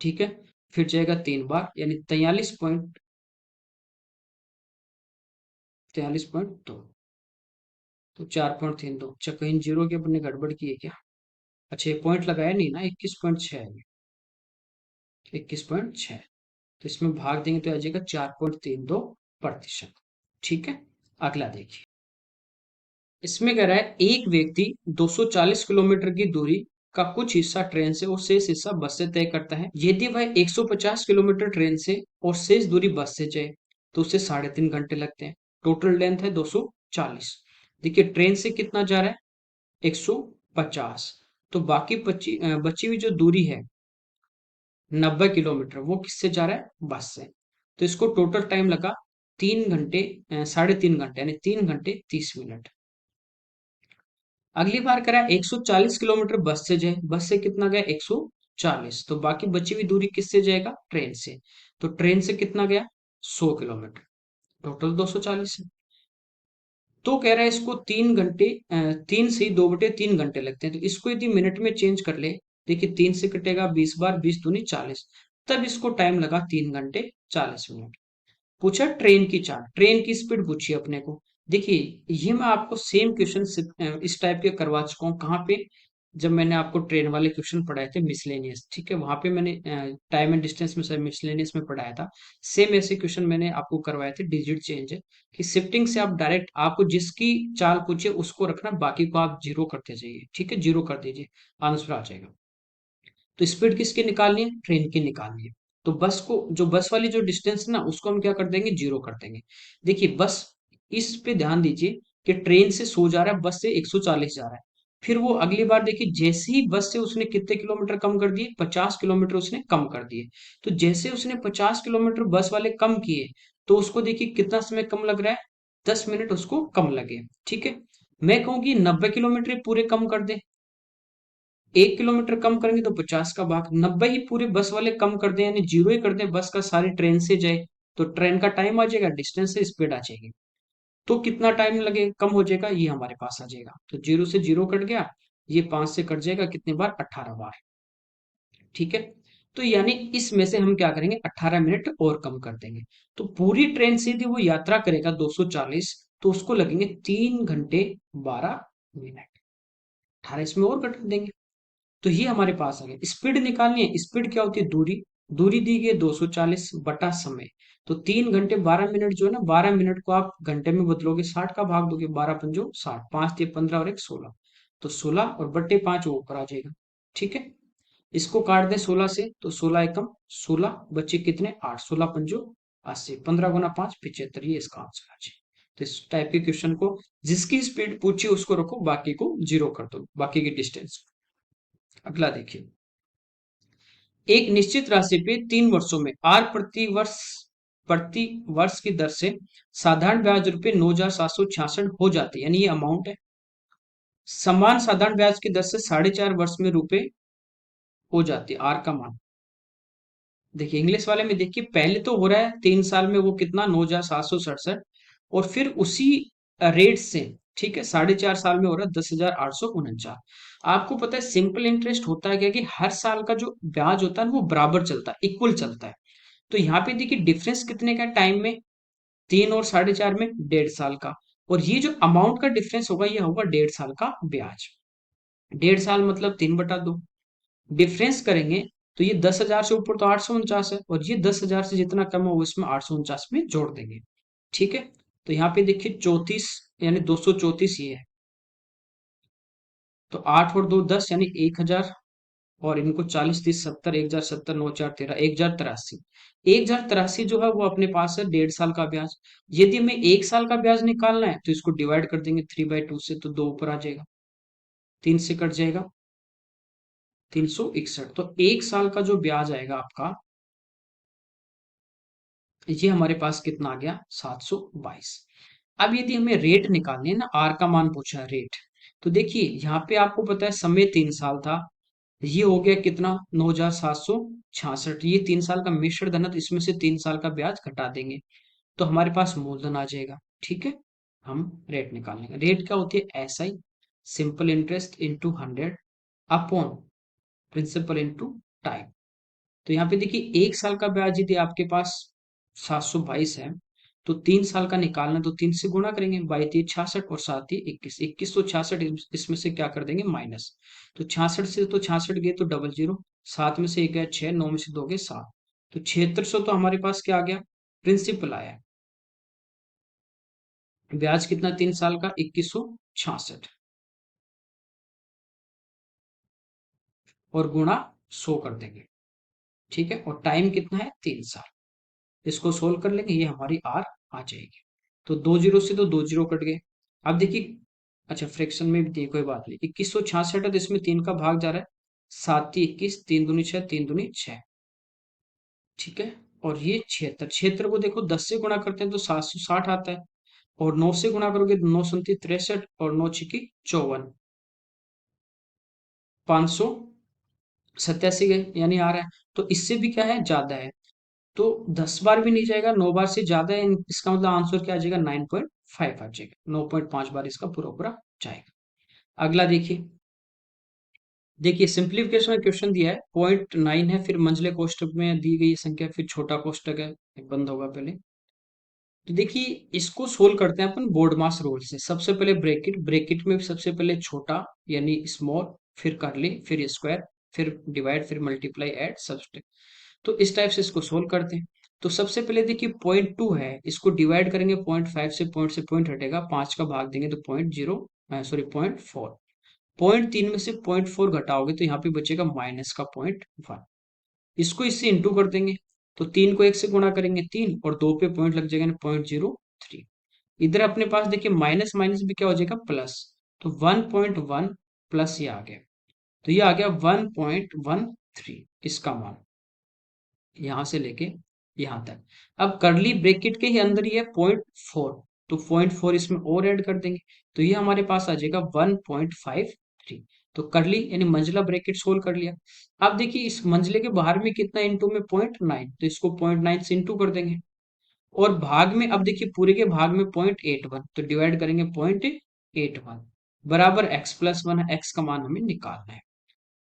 ठीक है, फिर जाएगा 3 बार, यानी 43.2, तो 4.32। अच्छा, कहीं जीरो के अपने गड़बड़ की है क्या, अच्छा ये पॉइंट लगाया नहीं ना, 21.6 है, 21.6, तो इसमें भाग देंगे तो आ जाएगा 4.32%। ठीक है, अगला देखिए, इसमें कह रहा है एक व्यक्ति 240 किलोमीटर की दूरी का कुछ हिस्सा ट्रेन से और शेष हिस्सा बस से तय करता है। यदि वह 150 किलोमीटर ट्रेन से और शेष दूरी बस से जाए तो उसे 3.5 घंटे लगते हैं। टोटल लेंथ है 240। देखिए ट्रेन से कितना जा रहा है, 150, तो बाकी बची हुई जो दूरी है 90 किलोमीटर, वो किससे जा रहा है, बस से। तो इसको टोटल टाइम लगा 3 घंटे, 3.5 घंटे, यानी 3 घंटे 30 मिनट। अगली बार करा 140 किलोमीटर बस से जाए, बस से कितना गया, 140, तो बाकी बची हुई दूरी किससे जाएगा, ट्रेन से। तो ट्रेन से कितना गया, 100 किलोमीटर, टोटल 240 है। तो कह रहा है इसको 3 घंटे, 3 से ही 2/3 घंटे लगते हैं, तो इसको यदि मिनट में चेंज कर ले, देखिए 3 से कटेगा 20 बार, 20 दूनी 40, तब इसको टाइम लगा 3 घंटे 40 मिनट। पूछा ट्रेन की चाल, ट्रेन की स्पीड पूछी अपने को। देखिए ये मैं आपको सेम क्वेश्चन इस टाइप के करवा चुका हूँ, कहाँ पे, जब मैंने आपको ट्रेन वाले क्वेश्चन पढ़ाए थे मिसलेनियस। ठीक है, वहां पे मैंने टाइम एंड डिस्टेंस में सर मिसलेनियस में पढ़ाया था। सेम ऐसे क्वेश्चन मैंने आपको करवाए थे, डिजिट चेंज है कि शिफ्टिंग से आप डायरेक्ट, आपको जिसकी चाल पूछे उसको रखना, बाकी को आप जीरो करते जाइए। ठीक है, जीरो कर दीजिए, आंसर आ जाएगा। तो स्पीड किसकी निकालनी है, ट्रेन की निकालनी है। तो बस को, जो बस वाली जो डिस्टेंस है ना, उसको हम क्या कर देंगे, जीरो कर देंगे। देखिए बस, इस पे ध्यान दीजिए कि ट्रेन से 100 जा रहा है, बस से 140 जा रहा है। फिर वो अगली बार देखिए, जैसे ही बस से उसने कितने किलोमीटर कम कर दिए, 50 किलोमीटर उसने कम कर दिए। तो जैसे उसने 50 किलोमीटर बस वाले कम किए, तो उसको देखिए कितना समय कम लग रहा है, 10 मिनट उसको कम लगे। ठीक है, मैं कहूंगी 90 किलोमीटर पूरे कम कर दे, 1 किलोमीटर कम करेंगे तो 50 का भाग, 90 ही पूरे बस वाले कम कर दें, यानी जीरो ही कर दें, बस का सारी ट्रेन से जाए, तो ट्रेन का टाइम आ जाएगा, डिस्टेंस से स्पीड आ जाएगी। तो कितना टाइम लगे, कम हो जाएगा, ये हमारे पास आ जाएगा। तो जीरो से जीरो कट गया, ये 5 से कट जाएगा, कितने बार, 18 बार। ठीक है, तो यानी इसमें से हम क्या करेंगे, 18 मिनट और कम कर देंगे। तो पूरी ट्रेन से यदि वो यात्रा करेगा 240, तो उसको लगेंगे 3 घंटे 12 मिनट। 18 इसमें और कट देंगे, तो ये हमारे पास आ गया। स्पीड निकालनी है, स्पीड क्या होती है, दूरी, दूरी दी गई 240 बटा समय। तो 3 घंटे 12 मिनट जो है ना, 12 मिनट को आप घंटे में बदलोगे, 60 का भाग दोगे, 12 पंजो 60, 5 ते 15 और एक 16, तो 16 और बट्टे 5 वो ऊपर आ जाएगा। ठीक है, इसको काट दें 16 से, तो 16 एकम 16, बच्चे कितने 8, 16 पंजो 80, 15 × 5 75, ये इसका आंसर आ जाए। तो इस टाइप के क्वेश्चन को जिसकी स्पीड पूछी उसको रखो, बाकी को जीरो कर दो, बाकी की डिस्टेंस। अगला देखिए, एक निश्चित राशि पे 3 वर्षों में आर प्रति वर्ष की दर से साधारण ब्याज रुपए 9,766 हो जाती है, यानी ये अमाउंट है। समान साधारण ब्याज की दर से 4.5 वर्ष में रुपए हो जाती है, आर का मान। देखिए इंग्लिश वाले में देखिए, पहले तो हो रहा है 3 साल में वो कितना 9,767, और फिर उसी रेट से, ठीक है, 4.5 साल में हो रहा है 10,849। आपको पता है सिंपल इंटरेस्ट होता है क्या, कि हर साल का जो ब्याज होता है वो बराबर चलता है, इक्वल चलता है। तो यहाँ पे देखिए डिफरेंस कितने का टाइम में, 3 और 4.5 में 1.5 साल का। और ये जो अमाउंट का डिफरेंस होगा ये होगा 1.5 साल का ब्याज। 1.5 साल मतलब 3/2, डिफरेंस करेंगे तो ये 10,000 से ऊपर तो 849 है, और ये 10,000 से जितना कम हो इसमें 849 में जोड़ देंगे। ठीक है, तो यहाँ पे देखिए 34, यानी 234 ये है। तो 8 और 2 10, यानी 1,000, और इनको 40 30 70, 1,070 9 4 13, 1,083। 1,083 जो है वो अपने पास है 1.5 साल का ब्याज। यदि हमें 1 साल का ब्याज निकालना है तो इसको डिवाइड कर देंगे 3/2 से, तो 2 ऊपर आ जाएगा, 3 से कट जाएगा, 361। तो 1 साल का जो ब्याज आएगा आपका, ये हमारे पास कितना आ गया, 722। अब यदि हमें रेट निकालनी है ना, आर का मान पूछा है रेट, तो देखिए यहाँ पे आपको पता है समय 3 साल था, ये हो गया कितना 9,766, ये 3 साल का मिश्र धन है, तो इसमें से 3 साल का ब्याज घटा देंगे, तो हमारे पास मूलधन आ जाएगा। ठीक है, हम रेट निकाल लेंगे। रेट क्या होती है, S I, simple interest into 100 upon principal into time. तो यहाँ पे देखिए 1 साल का ब्याज यदि आपके पास 722 है, तो 3 साल का निकालना, तो 3 से गुणा करेंगे, 22 66 और 7 21, 2166, इसमें से क्या कर देंगे माइनस, तो 66 से तो 66 गए तो 00, 7 में से 1 गया 6, 9 में से 2 गए 7, तो 7600। तो हमारे पास क्या आ गया, प्रिंसिपल आया। ब्याज कितना 3 साल का, 2166, और गुणा 100 कर देंगे। ठीक है, और टाइम कितना है 3 साल। इसको सोल्व कर लेंगे, ये हमारी आर आ जाएगी। तो 2 जीरो से तो 2 जीरो कट गए। अब देखिए, अच्छा फ्रैक्शन में भी देखिए, कोई बात नहीं, 2166 है तो इसमें 3 का भाग जा रहा है, 7 × 21, 3 दूनी 6, 3 दूनी 6। ठीक है, और ये 76, 76 को देखो 10 से गुणा करते हैं तो 760 आता है, और 9 से गुणा करोगे तो 9 × 37 63, और 9 × 6 = 54, 587 गए, यानी आ रहा है। तो इससे भी क्या है, ज्यादा है, तो 10 बार भी नहीं जाएगा, 9 बार से ज्यादा है, इसका मतलब आंसर क्या आ जाएगा, 9.5 आ जाएगा, 9.5 बार इसका पूरा पूरा जाएगा। अगला देखिए, देखिए सिंप्लीफिकेशन में क्वेश्चन दिया है, 0.9 है, फिर मंझले कोष्टक में दी गई संख्या, फिर छोटा कोष्टक है, एक बंद होगा पहले। तो देखिए इसको सोल्व करते हैं अपन बोर्ड मास रूल से। सबसे पहले ब्रैकेट, ब्रैकेट में सबसे पहले छोटा यानी स्मॉल, फिर करली, फिर स्क्वायर, फिर डिवाइड, फिर मल्टीप्लाई, ऐड, सब्सट्रैक्ट। तो इस टाइप से इसको सोल्व करते हैं। तो सबसे पहले देखिए 0.2 है, इसको डिवाइड करेंगे 0.5 से पॉइंट हटेगा, 5 का भाग देंगे तो 0.0, सॉरी 0.4, 0.3 में से 0.4 घटाओगे तो यहाँ पे बचेगा माइनस का 0.1। इसको इससे इंटू कर देंगे, तो 3 को 1 से गुणा करेंगे 3, और 2 पे पॉइंट लग जाएगा 0.03। इधर अपने पास देखिए माइनस माइनस भी क्या हो जाएगा प्लस, तो 1.1 प्लस ये आ गया, तो ये आ गया 1.13, इसका मान यहां से लेके यहां तक। अब करली ब्रैकेट के ही अंदर ही है 0.4, तो 0.4 इसमें और ऐड कर देंगे, तो ये हमारे पास आ जाएगा 1.53। तो करली यानी मंझला ब्रैकेट सोल्व कर लिया। अब देखिए इस मंझले के बाहर में कितना इंटू में 0.9, तो इसको 0.9 से इंटू कर देंगे, और भाग में अब देखिए पूरे के भाग में 0.81, तो डिवाइड करेंगे 0.81, बराबर x+1 है, x का मान हमें निकालना है।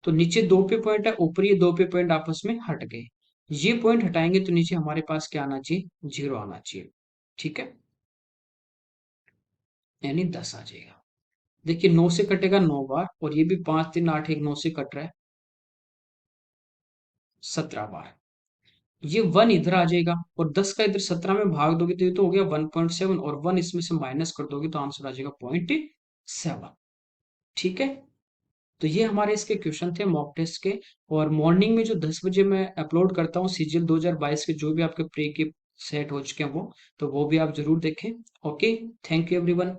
तो नीचे 2 पे पॉइंट है, ऊपर ये 2 पे पॉइंट आपस में हट गए, ये पॉइंट हटाएंगे तो नीचे हमारे पास क्या आना चाहिए, 0 आना चाहिए। ठीक है, यानी 10 आ जाएगा। देखिए 9 से कटेगा 9 बार, और ये भी 5 3 8 1 9 से कट रहा है 17 बार, ये 1 इधर आ जाएगा, और 10 का इधर 17 में भाग दोगे तो ये तो हो गया 1.7, और 1 इसमें से माइनस कर दोगे तो आंसर आ जाएगा 0.7। ठीक है, तो ये हमारे इसके क्वेश्चन थे मॉक टेस्ट के। और मॉर्निंग में जो 10 बजे मैं अपलोड करता हूँ सीजीएल 2022 के जो भी आपके प्री के सेट हो चुके हैं वो, तो वो भी आप ज़रूर देखें। Okay, thank you everyone.